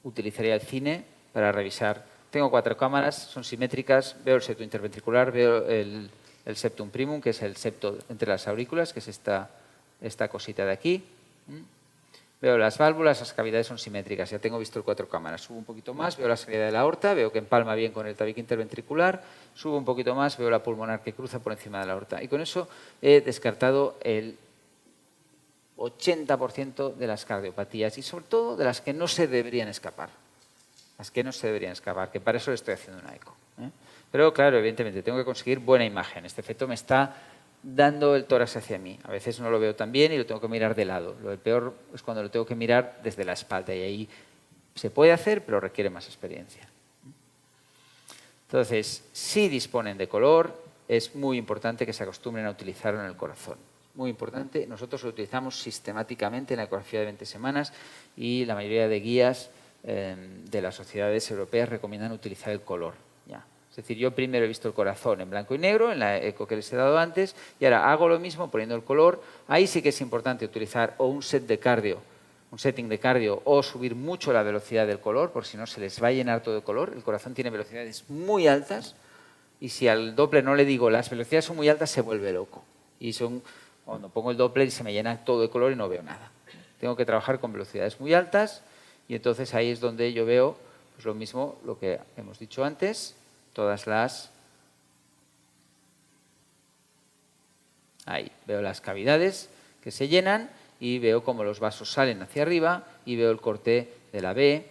utilizaría el cine para revisar. Tengo 4 cámaras, son simétricas, veo el septo interventricular, veo el septum primum, que es el septo entre las aurículas, que es esta cosita de aquí. Veo las válvulas, las cavidades son simétricas, ya tengo visto el 4 cámaras. Subo un poquito más, veo la salida de la aorta, veo que empalma bien con el tabique interventricular, subo un poquito más, veo la pulmonar que cruza por encima de la aorta. Y con eso he descartado el 80% de las cardiopatías y sobre todo de las que no se deberían escapar. Las que no se deberían escapar, que para eso le estoy haciendo una eco. Pero claro, evidentemente, tengo que conseguir buena imagen. Este efecto me está dando el tórax hacia mí. A veces no lo veo tan bien y lo tengo que mirar de lado. Lo peor es cuando lo tengo que mirar desde la espalda y ahí se puede hacer, pero requiere más experiencia. Entonces, si disponen de color, es muy importante que se acostumbren a utilizarlo en el corazón. Muy importante. Nosotros lo utilizamos sistemáticamente en la ecografía de 20 semanas y la mayoría de guías de las sociedades europeas recomiendan utilizar el color. Ya. Es decir, yo primero he visto el corazón en blanco y negro, en la eco que les he dado antes, y ahora hago lo mismo poniendo el color. Ahí sí que es importante utilizar o un setting de cardio, o subir mucho la velocidad del color, porque si no se les va a llenar todo de color. El corazón tiene velocidades muy altas, y si al Doppler no le digo las velocidades son muy altas, se vuelve loco. Y cuando pongo el Doppler se me llena todo de color y no veo nada. Tengo que trabajar con velocidades muy altas, y entonces ahí es donde yo veo pues, lo mismo, lo que hemos dicho antes, todas las... Ahí, veo las cavidades que se llenan y veo cómo los vasos salen hacia arriba y veo el corte de la B,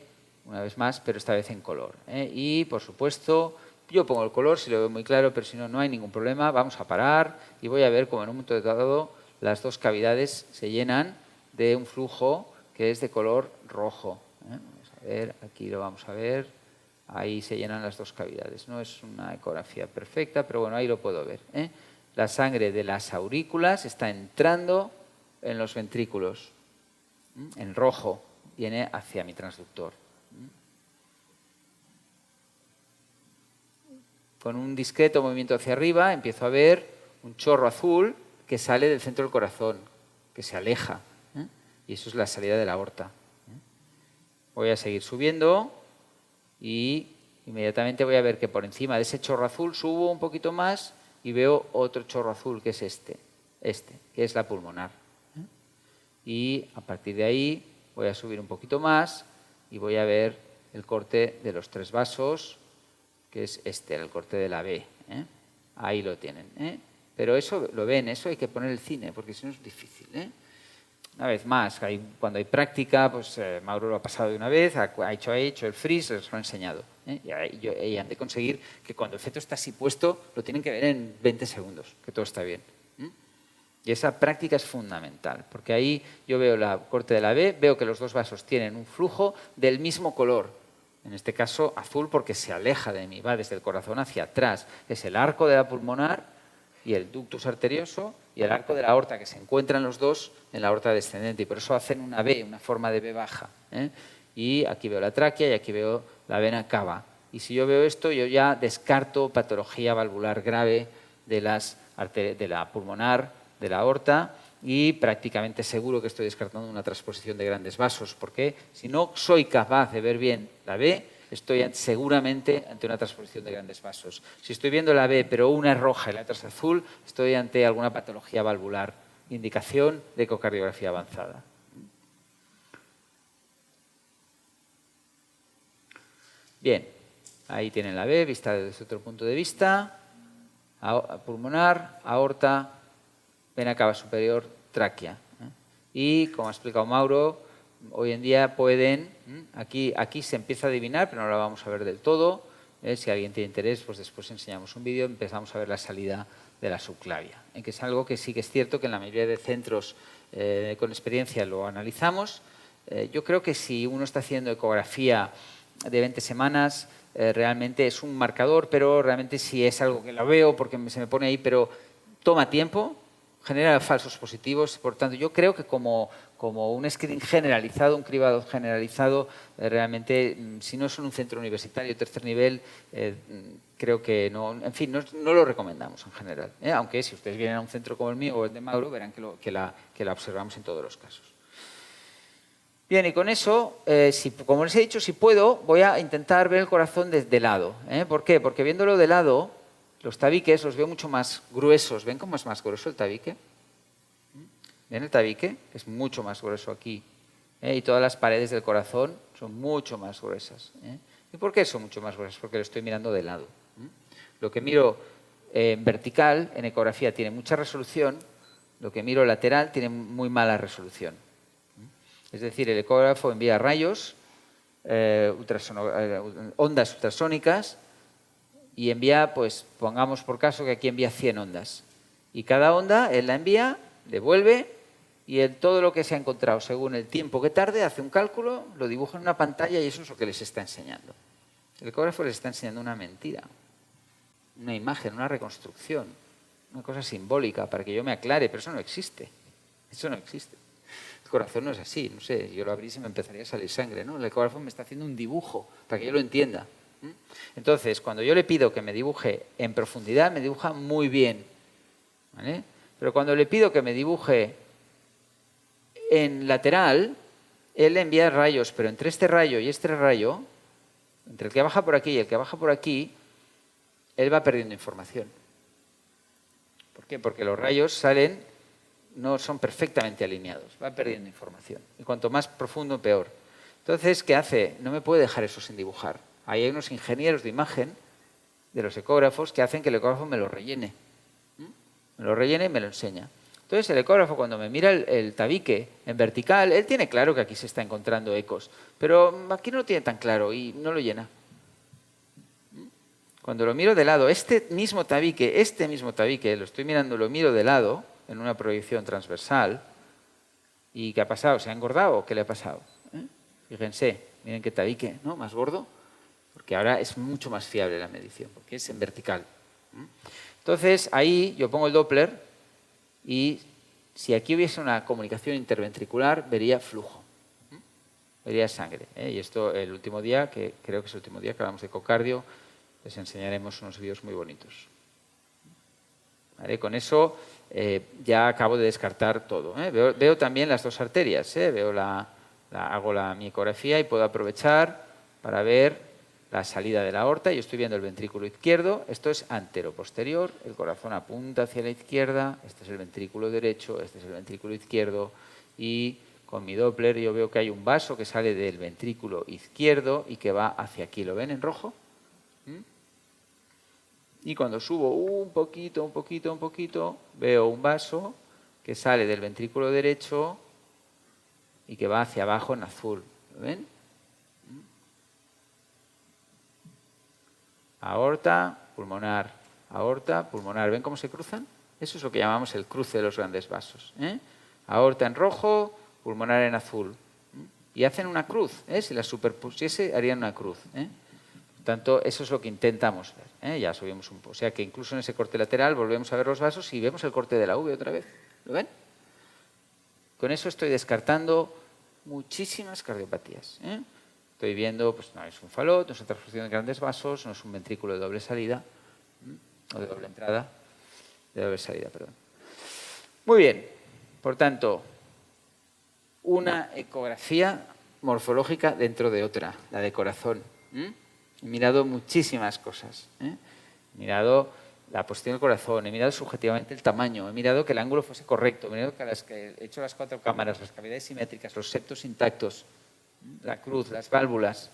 una vez más, pero esta vez en color. Y, por supuesto, yo pongo el color si lo veo muy claro, pero si no, no hay ningún problema. Vamos a parar y voy a ver cómo en un momento dado las dos cavidades se llenan de un flujo que es de color rojo. Vamos a ver, aquí lo vamos a ver. Ahí se llenan las dos cavidades. No es una ecografía perfecta, pero bueno, ahí lo puedo ver. La sangre de las aurículas está entrando en los ventrículos. En rojo viene hacia mi transductor. Con un discreto movimiento hacia arriba empiezo a ver un chorro azul que sale del centro del corazón, que se aleja. Y eso es la salida de la aorta. Voy a seguir subiendo y inmediatamente voy a ver que por encima de ese chorro azul subo un poquito más y veo otro chorro azul que es este, que es la pulmonar. Y a partir de ahí voy a subir un poquito más y voy a ver el corte de los tres vasos, que es el corte de la B. Ahí lo tienen. Pero eso lo ven, eso hay que poner el cine, porque si no es difícil. Una vez más, cuando hay práctica, pues Mauro lo ha pasado de una vez, ha hecho el freeze, les lo ha enseñado. Y han de conseguir que cuando el feto está así puesto, lo tienen que ver en 20 segundos, que todo está bien. Y esa práctica es fundamental, porque ahí yo veo la corte de la B, veo que los dos vasos tienen un flujo del mismo color, en este caso azul porque se aleja de mí, va desde el corazón hacia atrás. Es el arco de la pulmonar y el ductus arterioso y el arco de la aorta, que se encuentran los dos en la aorta descendente, y por eso hacen una B, una forma de B baja. Y aquí veo la tráquea y aquí veo la vena cava. Y si yo veo esto, yo ya descarto patología valvular grave de la pulmonar, de la aorta, y prácticamente seguro que estoy descartando una transposición de grandes vasos, porque si no soy capaz de ver bien la B, estoy seguramente ante una transposición de grandes vasos. Si estoy viendo la B, pero una es roja y la otra es azul, estoy ante alguna patología valvular, indicación de ecocardiografía avanzada. Bien, Ahí tienen la B, vista desde otro punto de vista. Pulmonar, aorta, vena cava superior, tráquea. Y, como ha explicado Mauro, hoy en día pueden... Aquí se empieza a adivinar, pero no la vamos a ver del todo. Si alguien tiene interés, pues después enseñamos un vídeo, empezamos a ver la salida de la subclavia, que es algo que sí que es cierto que en la mayoría de centros con experiencia lo analizamos. Yo creo que si uno está haciendo ecografía de 20 semanas, realmente es un marcador, pero realmente si es algo que lo veo porque se me pone ahí, pero toma tiempo, genera falsos positivos. Por tanto, yo creo que como un screening generalizado, un cribado generalizado, realmente, si no es en un centro universitario, tercer nivel, creo que no, en fin, no lo recomendamos en general. Aunque si ustedes vienen a un centro como el mío o el de Mauro, verán que la observamos en todos los casos. Bien, y con eso, como les he dicho, si puedo, voy a intentar ver el corazón desde lado. ¿Por qué? Porque viéndolo de lado, los tabiques los veo mucho más gruesos. ¿Ven cómo es más grueso el tabique? ¿Ven el tabique? Es mucho más grueso aquí. Y todas las paredes del corazón son mucho más gruesas. ¿Y por qué son mucho más gruesas? Porque lo estoy mirando de lado. Lo que miro en vertical, en ecografía, tiene mucha resolución. Lo que miro lateral tiene muy mala resolución. Es decir, el ecógrafo envía rayos, ondas ultrasónicas, y envía, pues pongamos por caso que aquí envía 100 ondas. Y cada onda él la envía, devuelve, y todo lo que se ha encontrado según el tiempo que tarde, hace un cálculo, lo dibuja en una pantalla y eso es lo que les está enseñando. El ecógrafo les está enseñando una mentira, una imagen, una reconstrucción, una cosa simbólica para que yo me aclare, pero eso no existe. Eso no existe. El corazón no es así, no sé, yo lo abrí y se me empezaría a salir sangre, ¿no? El ecógrafo me está haciendo un dibujo para que yo lo entienda. Entonces, cuando yo le pido que me dibuje en profundidad, me dibuja muy bien, ¿vale? Pero cuando le pido que me dibuje en lateral, él envía rayos, pero entre este rayo y este rayo, entre el que baja por aquí y el que baja por aquí, él va perdiendo información. ¿Por qué? Porque los rayos no son perfectamente alineados, va perdiendo información. Y cuanto más profundo, peor. Entonces, ¿qué hace? No me puede dejar eso sin dibujar. Ahí hay unos ingenieros de imagen de los ecógrafos que hacen que el ecógrafo me lo rellene. Me lo rellene y me lo enseña. Entonces, el ecógrafo, cuando me mira el tabique en vertical, él tiene claro que aquí se está encontrando ecos, pero aquí no lo tiene tan claro y no lo llena. Cuando lo miro de lado, este mismo tabique, lo estoy mirando, lo miro de lado, en una proyección transversal, ¿y qué ha pasado? ¿Se ha engordado o qué le ha pasado? Fíjense, miren qué tabique, ¿no? Más gordo, porque ahora es mucho más fiable la medición, porque es en vertical. Entonces, ahí yo pongo el Doppler y si aquí hubiese una comunicación interventricular, vería flujo, vería sangre. Y esto el último día, que creo que es el último día que hablamos de ecocardio, les enseñaremos unos vídeos muy bonitos. ¿Vale? Con eso ya acabo de descartar todo. Veo también las dos arterias. Hago mi ecografía y puedo aprovechar para ver la salida de la aorta. Yo estoy viendo el ventrículo izquierdo. Esto es antero-posterior. El corazón apunta hacia la izquierda. Este es el ventrículo derecho. Este es el ventrículo izquierdo. Y con mi Doppler yo veo que hay un vaso que sale del ventrículo izquierdo y que va hacia aquí. ¿Lo ven en rojo? Y cuando subo un poquito, veo un vaso que sale del ventrículo derecho y que va hacia abajo en azul. ¿Lo ven? Aorta, pulmonar, aorta, pulmonar. ¿Ven cómo se cruzan? Eso es lo que llamamos el cruce de los grandes vasos. Aorta en rojo, pulmonar en azul. Y hacen una cruz. Si las superpusiese, harían una cruz. Por tanto, eso es lo que intentamos ver. Ya subimos un poco. O sea que incluso en ese corte lateral volvemos a ver los vasos y vemos el corte de la V otra vez. ¿Lo ven? Con eso estoy descartando muchísimas cardiopatías. Estoy viendo, pues no es un falot, no es una transfusión de grandes vasos, no es un ventrículo de doble salida, o de doble entrada, de doble salida, perdón. Muy bien. Por tanto, una ecografía morfológica dentro de otra, la de corazón. He mirado muchísimas cosas. He mirado la posición del corazón, he mirado subjetivamente el tamaño, he mirado que el ángulo fuese correcto, he mirado que he hecho las 4 cámaras, las cavidades simétricas, los septos intactos, la cruz, las válvulas.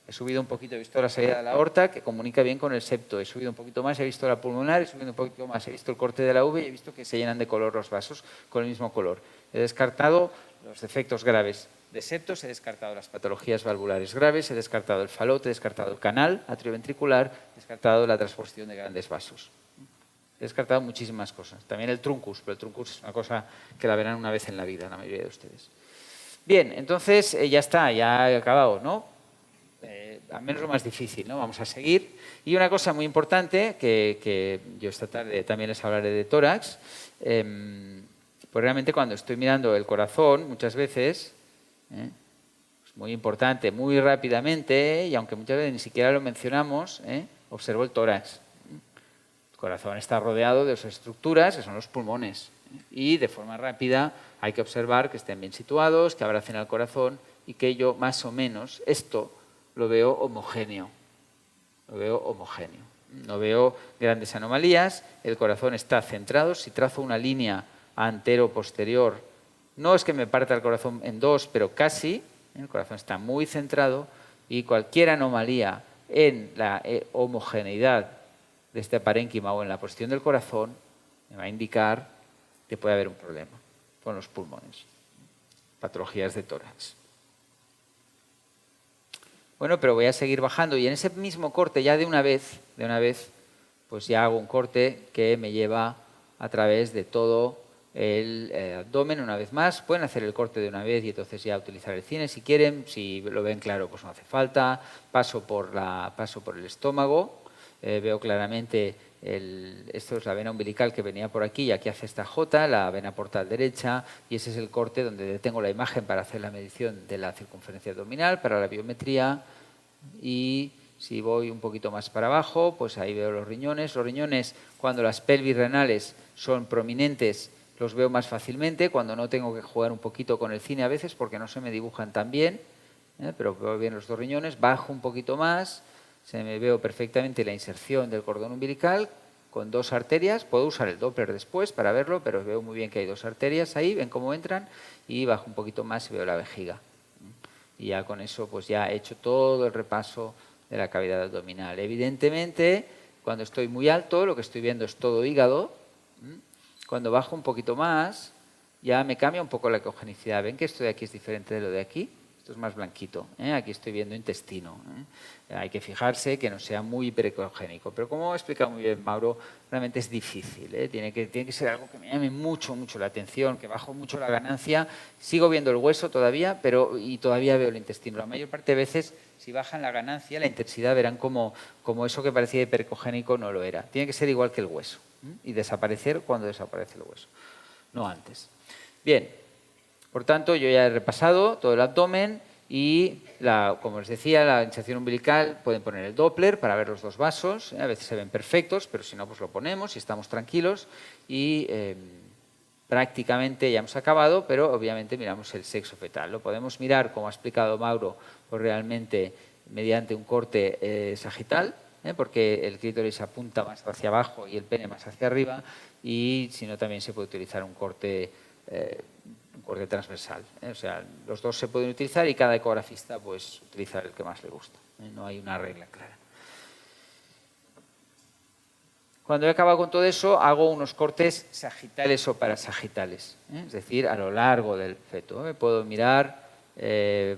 He subido un poquito, he visto la salida de la aorta, que comunica bien con el septo. He subido un poquito más, he visto la pulmonar, he subido un poquito más, he visto el corte de la V y he visto que se llenan de color los vasos con el mismo color. He descartado los defectos graves de septos, he descartado las patologías valvulares graves, he descartado el falote, he descartado el canal atrioventricular, he descartado la transposición de grandes vasos. He descartado muchísimas cosas. También el truncus, pero el truncus es una cosa que la verán una vez en la vida, la mayoría de ustedes. Bien, entonces ya está, ya he acabado, ¿no? Al menos lo más difícil, ¿no? Vamos a seguir. Y una cosa muy importante, que yo esta tarde también les hablaré de tórax, pues realmente cuando estoy mirando el corazón, muchas veces, es muy importante, muy rápidamente, y aunque muchas veces ni siquiera lo mencionamos, observo el tórax. El corazón está rodeado de dos estructuras, que son los pulmones. Y de forma rápida hay que observar que estén bien situados, que abracen al corazón y que yo más o menos esto lo veo homogéneo. Lo veo homogéneo. No veo grandes anomalías, el corazón está centrado. Si trazo una línea antero-posterior, no es que me parta el corazón en dos, pero casi, el corazón está muy centrado y cualquier anomalía en la homogeneidad de este parénquima o en la posición del corazón me va a indicar que puede haber un problema con los pulmones. Patologías de tórax. Bueno, pero voy a seguir bajando y en ese mismo corte ya de una vez, pues ya hago un corte que me lleva a través de todo el abdomen una vez más. Pueden hacer el corte de una vez y entonces ya utilizar el cine si quieren. Si lo ven claro, pues no hace falta. Paso por el estómago. Veo claramente, esto es la vena umbilical que venía por aquí y aquí hace esta J, la vena portal derecha, y ese es el corte donde detengo la imagen para hacer la medición de la circunferencia abdominal, para la biometría. Y si voy un poquito más para abajo, pues ahí veo los riñones. Los riñones, cuando las pelvis renales son prominentes, los veo más fácilmente. Cuando no, tengo que jugar un poquito con el cine a veces porque no se me dibujan tan bien, pero veo bien los dos riñones. Bajo un poquito más, se me veo perfectamente la inserción del cordón umbilical con dos arterias. Puedo usar el Doppler después para verlo, pero veo muy bien que hay dos arterias ahí, ven cómo entran, y bajo un poquito más y veo la vejiga. Y ya con eso pues ya he hecho todo el repaso de la cavidad abdominal. Evidentemente, cuando estoy muy alto, lo que estoy viendo es todo hígado. Cuando bajo un poquito más, ya me cambia un poco la ecogenicidad. ¿Ven que esto de aquí es diferente de lo de aquí? Esto es más blanquito. Aquí estoy viendo intestino. Hay que fijarse que no sea muy hiperecogénico. Pero como ha explicado muy bien Mauro, realmente es difícil. Tiene que ser algo que me llame mucho la atención, que bajo mucho la ganancia. Sigo viendo el hueso todavía, y todavía veo el intestino. La mayor parte de veces, si bajan la ganancia, la intensidad, verán como eso que parecía hiperecogénico no lo era. Tiene que ser igual que el hueso. Y desaparecer cuando desaparece el hueso, no antes. Bien. Por tanto, yo ya he repasado todo el abdomen y, como les decía, la inserción umbilical, pueden poner el Doppler para ver los dos vasos. A veces se ven perfectos, pero si no, pues lo ponemos y estamos tranquilos. Y prácticamente ya hemos acabado, pero obviamente miramos el sexo fetal. Lo podemos mirar, como ha explicado Mauro, pues realmente mediante un corte sagital, porque el clítoris apunta más hacia abajo y el pene más hacia arriba, y si no, también se puede utilizar un corte transversal. O sea, los dos se pueden utilizar y cada ecografista pues utilizar el que más le gusta. No hay una regla clara. Cuando he acabado con todo eso, hago unos cortes sagitales o parasagitales, es decir, a lo largo del feto. Puedo mirar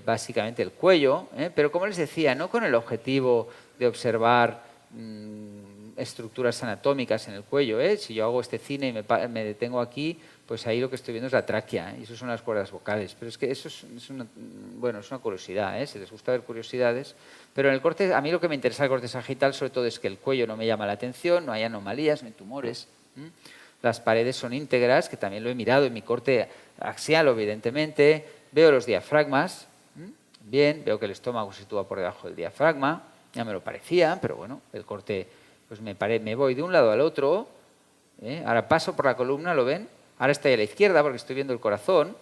básicamente el cuello, pero como les decía, no con el objetivo de observar estructuras anatómicas en el cuello. Si yo hago este cine y me detengo aquí, pues ahí lo que estoy viendo es la tráquea, y eso son las cuerdas vocales. Pero es que eso es una curiosidad, si les gusta ver curiosidades. Pero en el corte, a mí lo que me interesa del corte sagital sobre todo es que el cuello no me llama la atención, no hay anomalías, no hay tumores. Las paredes son íntegras, que también lo he mirado en mi corte axial, evidentemente. Veo los diafragmas, bien, veo que el estómago se sitúa por debajo del diafragma, ya me lo parecía, pero bueno, el corte, pues me voy de un lado al otro. Ahora paso por la columna, ¿lo ven? Ahora estoy a la izquierda porque estoy viendo el corazón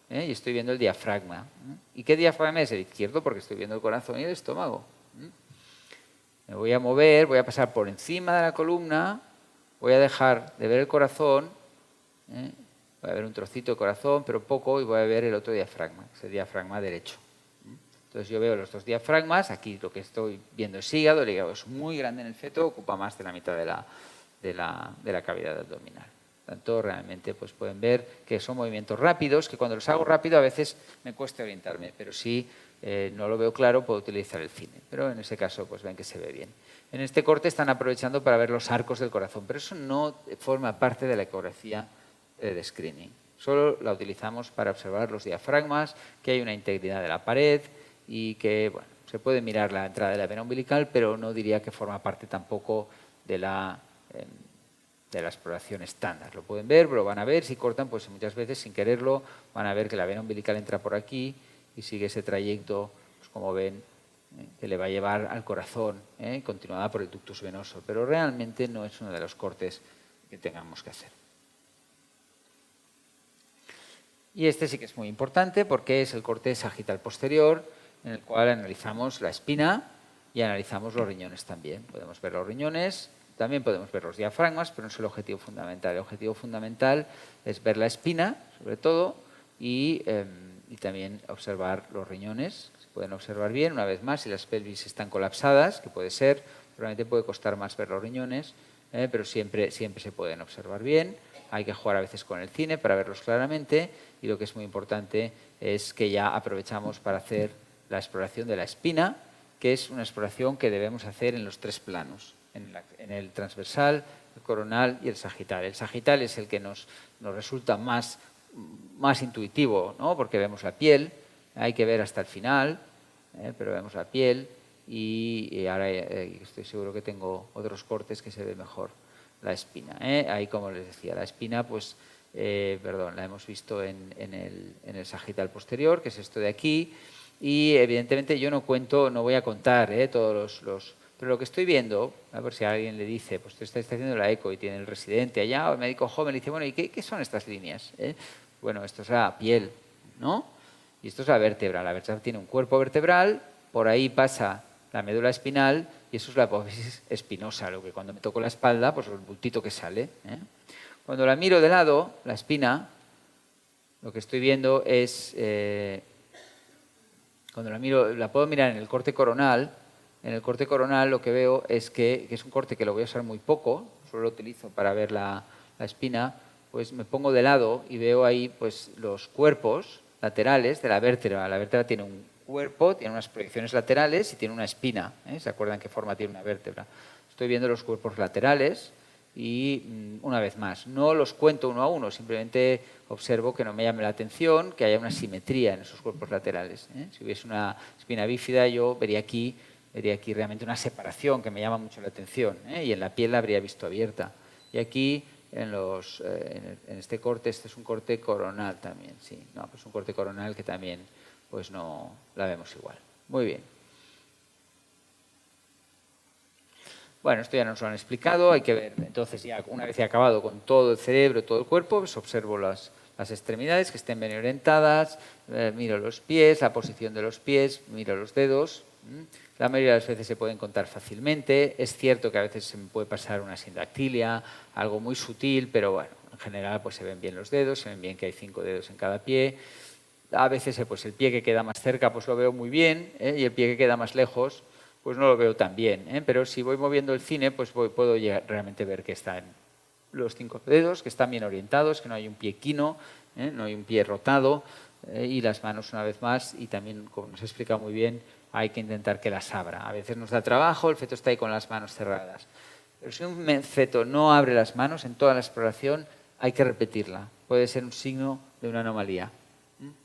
y estoy viendo el diafragma. ¿Y qué diafragma es? El izquierdo, porque estoy viendo el corazón y el estómago. Me voy a mover, voy a pasar por encima de la columna, voy a dejar de ver el corazón, voy a ver un trocito de corazón, pero poco, y voy a ver el otro diafragma, que es el diafragma derecho. Entonces yo veo los dos diafragmas, aquí lo que estoy viendo es hígado, el hígado es muy grande en el feto, ocupa más de la mitad de la cavidad abdominal. Por tanto, realmente pues pueden ver que son movimientos rápidos, que cuando los hago rápido a veces me cuesta orientarme, pero si no lo veo claro puedo utilizar el cine. Pero en ese caso pues ven que se ve bien. En este corte están aprovechando para ver los arcos del corazón, pero eso no forma parte de la ecografía de screening. Solo la utilizamos para observar los diafragmas, que hay una integridad de la pared y que bueno, se puede mirar la entrada de la vena umbilical, pero no diría que forma parte tampoco de la exploración estándar. Lo pueden ver, lo van a ver, si cortan, pues muchas veces sin quererlo van a ver que la vena umbilical entra por aquí y sigue ese trayecto, pues como ven, que le va a llevar al corazón, continuada por el ductus venoso, pero realmente no es uno de los cortes que tengamos que hacer. Y este sí que es muy importante porque es el corte sagital posterior, en el cual analizamos la espina y analizamos los riñones también. Podemos ver los riñones, también podemos ver los diafragmas, pero no es el objetivo fundamental. El objetivo fundamental es ver la espina, sobre todo, y también observar los riñones. Se pueden observar bien, una vez más, si las pelvis están colapsadas, que puede ser, probablemente puede costar más ver los riñones, pero siempre se pueden observar bien. Hay que jugar a veces con el cine para verlos claramente, y lo que es muy importante es que ya aprovechamos para hacer la exploración de la espina, que es una exploración que debemos hacer en los tres planos, en el transversal, el coronal y el sagital. El sagital es el que nos resulta más intuitivo, ¿no? Porque vemos la piel, hay que ver hasta el final, pero vemos la piel y ahora estoy seguro que tengo otros cortes que se ve mejor la espina. Ahí, como les decía, la espina, pues, la hemos visto en el sagital posterior, que es esto de aquí, y evidentemente yo no voy a contar todos los... Pero lo que estoy viendo, a ver si a alguien le dice, pues tú estás haciendo la eco y tiene el residente allá, o el médico joven, le dice, bueno, ¿y qué son estas líneas? Bueno, esto es la piel, ¿no? Y esto es la vértebra. La vértebra tiene un cuerpo vertebral, por ahí pasa la médula espinal, y eso es la apófisis espinosa, lo que cuando me toco la espalda, pues el bultito que sale. Cuando la miro de lado, la espina, lo que estoy viendo es... cuando la miro, la puedo mirar en el corte coronal. En el corte coronal lo que veo es que es un corte que lo voy a usar muy poco, solo lo utilizo para ver la espina, pues me pongo de lado y veo ahí pues los cuerpos laterales de la vértebra. La vértebra tiene un cuerpo, tiene unas proyecciones laterales y tiene una espina. ¿Se acuerdan qué forma tiene una vértebra? Estoy viendo los cuerpos laterales y, una vez más, no los cuento uno a uno, simplemente observo que no me llame la atención, que haya una simetría en esos cuerpos laterales. Si hubiese una espina bífida, yo vería aquí realmente una separación que me llama mucho la atención, y en la piel la habría visto abierta. Y aquí, en este corte, este es un corte coronal también, sí. No, pues un corte coronal que también pues no la vemos igual. Muy bien. Bueno, esto ya nos lo han explicado, hay que ver, entonces ya una vez he acabado con todo el cerebro, todo el cuerpo, pues observo las extremidades que estén bien orientadas, miro los pies, la posición de los pies, miro los dedos. La mayoría de las veces se pueden contar fácilmente. Es cierto que a veces se me puede pasar una sindactilia, algo muy sutil, pero bueno, en general pues se ven bien los dedos, se ven bien que hay 5 dedos en cada pie. A veces pues el pie que queda más cerca pues lo veo muy bien, y el pie que queda más lejos pues no lo veo tan bien. Pero si voy moviendo el cine pues puedo realmente ver que están los 5 dedos, que están bien orientados, que no hay un pie equino, no hay un pie rotado, y las manos una vez más, y también, como nos ha explicado muy bien, hay que intentar que las abra. A veces nos da trabajo, el feto está ahí con las manos cerradas. Pero si un feto no abre las manos en toda la exploración, hay que repetirla. Puede ser un signo de una anomalía.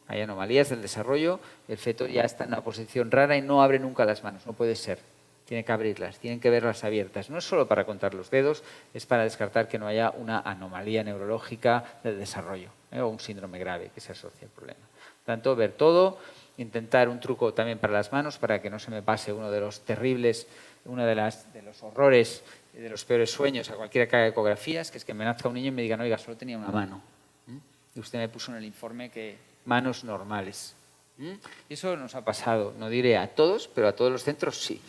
Hay anomalías del desarrollo, el feto ya está en una posición rara y no abre nunca las manos. No puede ser. Tiene que abrirlas, tienen que verlas abiertas. No es solo para contar los dedos, es para descartar que no haya una anomalía neurológica del desarrollo, o un síndrome grave que se asocie al problema. Por tanto, ver todo, intentar un truco también para las manos para que no se me pase uno de los terribles, uno de los horrores, de los peores sueños a cualquiera que haga ecografías, que es que me nazca un niño y me digan, oiga, solo tenía una mano. Y usted me puso en el informe que manos normales. Y eso nos ha pasado, no diré a todos, pero a todos los centros sí.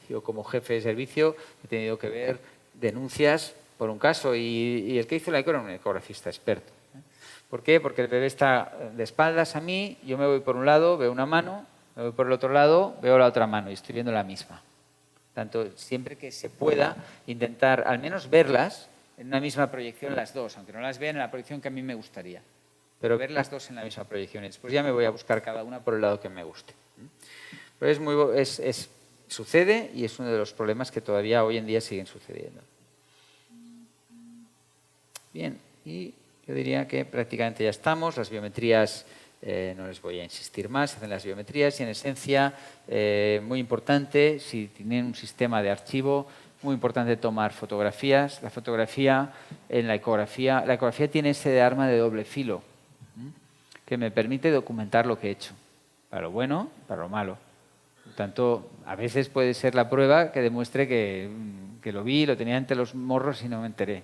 Yo como jefe de servicio he tenido que ver denuncias por un caso y el que hizo la eco era un ecografista experto. ¿Por qué? Porque el bebé está de espaldas a mí, yo me voy por un lado, veo una mano Por el otro lado, veo la otra mano y estoy viendo la misma. Tanto, siempre que se pueda, intentar al menos verlas en una misma proyección las dos, aunque no las vean en la proyección que a mí me gustaría. Pero ver las dos en la misma proyección. Y después ya me voy a buscar cada una por el lado que me guste. Pero sucede y es uno de los problemas que todavía hoy en día siguen sucediendo. Bien, y yo diría que prácticamente ya estamos. Las biometrías, no les voy a insistir más, se hacen las biometrías y en esencia, muy importante, si tienen un sistema de archivo, muy importante tomar fotografías. La fotografía en la ecografía tiene ese arma de doble filo, que me permite documentar lo que he hecho, para lo bueno, para lo malo. Por tanto, a veces puede ser la prueba que demuestre que lo vi, lo tenía entre los morros y no me enteré.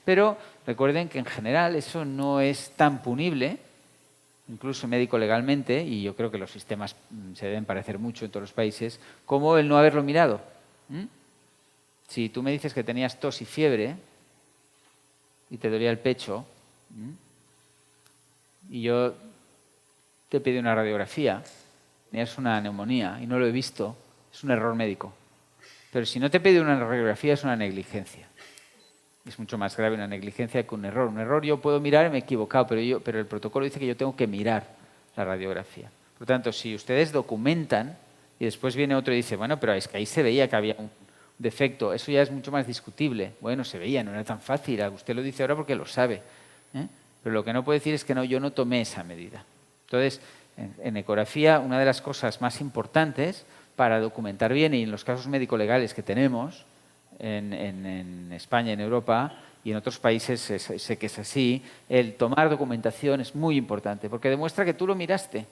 Pero recuerden que en general eso no es tan punible, incluso médico-legalmente, y yo creo que los sistemas se deben parecer mucho en todos los países, como el no haberlo mirado. Si tú me dices que tenías tos y fiebre y te dolía el pecho, y yo te pedí una radiografía, tenías una neumonía y no lo he visto, es un error médico. Pero si no te pide una radiografía es una negligencia. Es mucho más grave una negligencia que un error. Un error yo puedo mirar y me he equivocado, pero el protocolo dice que yo tengo que mirar la radiografía. Por lo tanto, si ustedes documentan y después viene otro y dice, bueno, pero es que ahí se veía que había un defecto, eso ya es mucho más discutible. Bueno, se veía, no era tan fácil. Usted lo dice ahora porque lo sabe. Pero lo que no puede decir es que no, yo no tomé esa medida. Entonces, en ecografía, una de las cosas más importantes para documentar bien, y en los casos médico-legales que tenemos en España, en Europa y en otros países sé que es así, el tomar documentación es muy importante porque demuestra que tú lo miraste.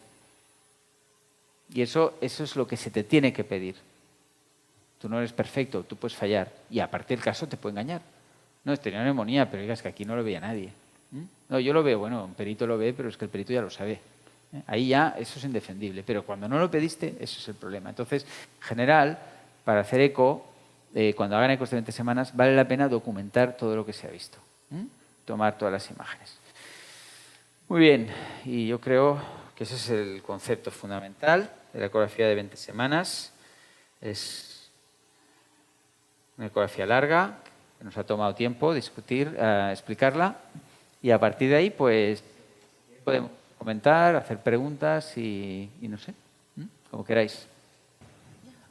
Y eso es lo que se te tiene que pedir. Tú no eres perfecto, tú puedes fallar y aparte del caso te puede engañar. No, tenía una neumonía, pero es que aquí no lo veía nadie. No, yo lo veo, bueno, un perito lo ve, pero es que el perito ya lo sabe. Ahí ya eso es indefendible, pero cuando no lo pediste, eso es el problema. Entonces, en general, para hacer eco, cuando hagan ecos de 20 semanas, vale la pena documentar todo lo que se ha visto. Tomar todas las imágenes. Muy bien, y yo creo que ese es el concepto fundamental de la ecografía de 20 semanas. Es una ecografía larga, que nos ha tomado tiempo discutir, explicarla, y a partir de ahí, pues, podemos comentar, hacer preguntas y no sé, como queráis.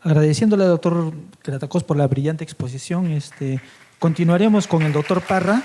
Agradeciéndole al doctor Gratacós por la brillante exposición, continuaremos con el doctor Parra.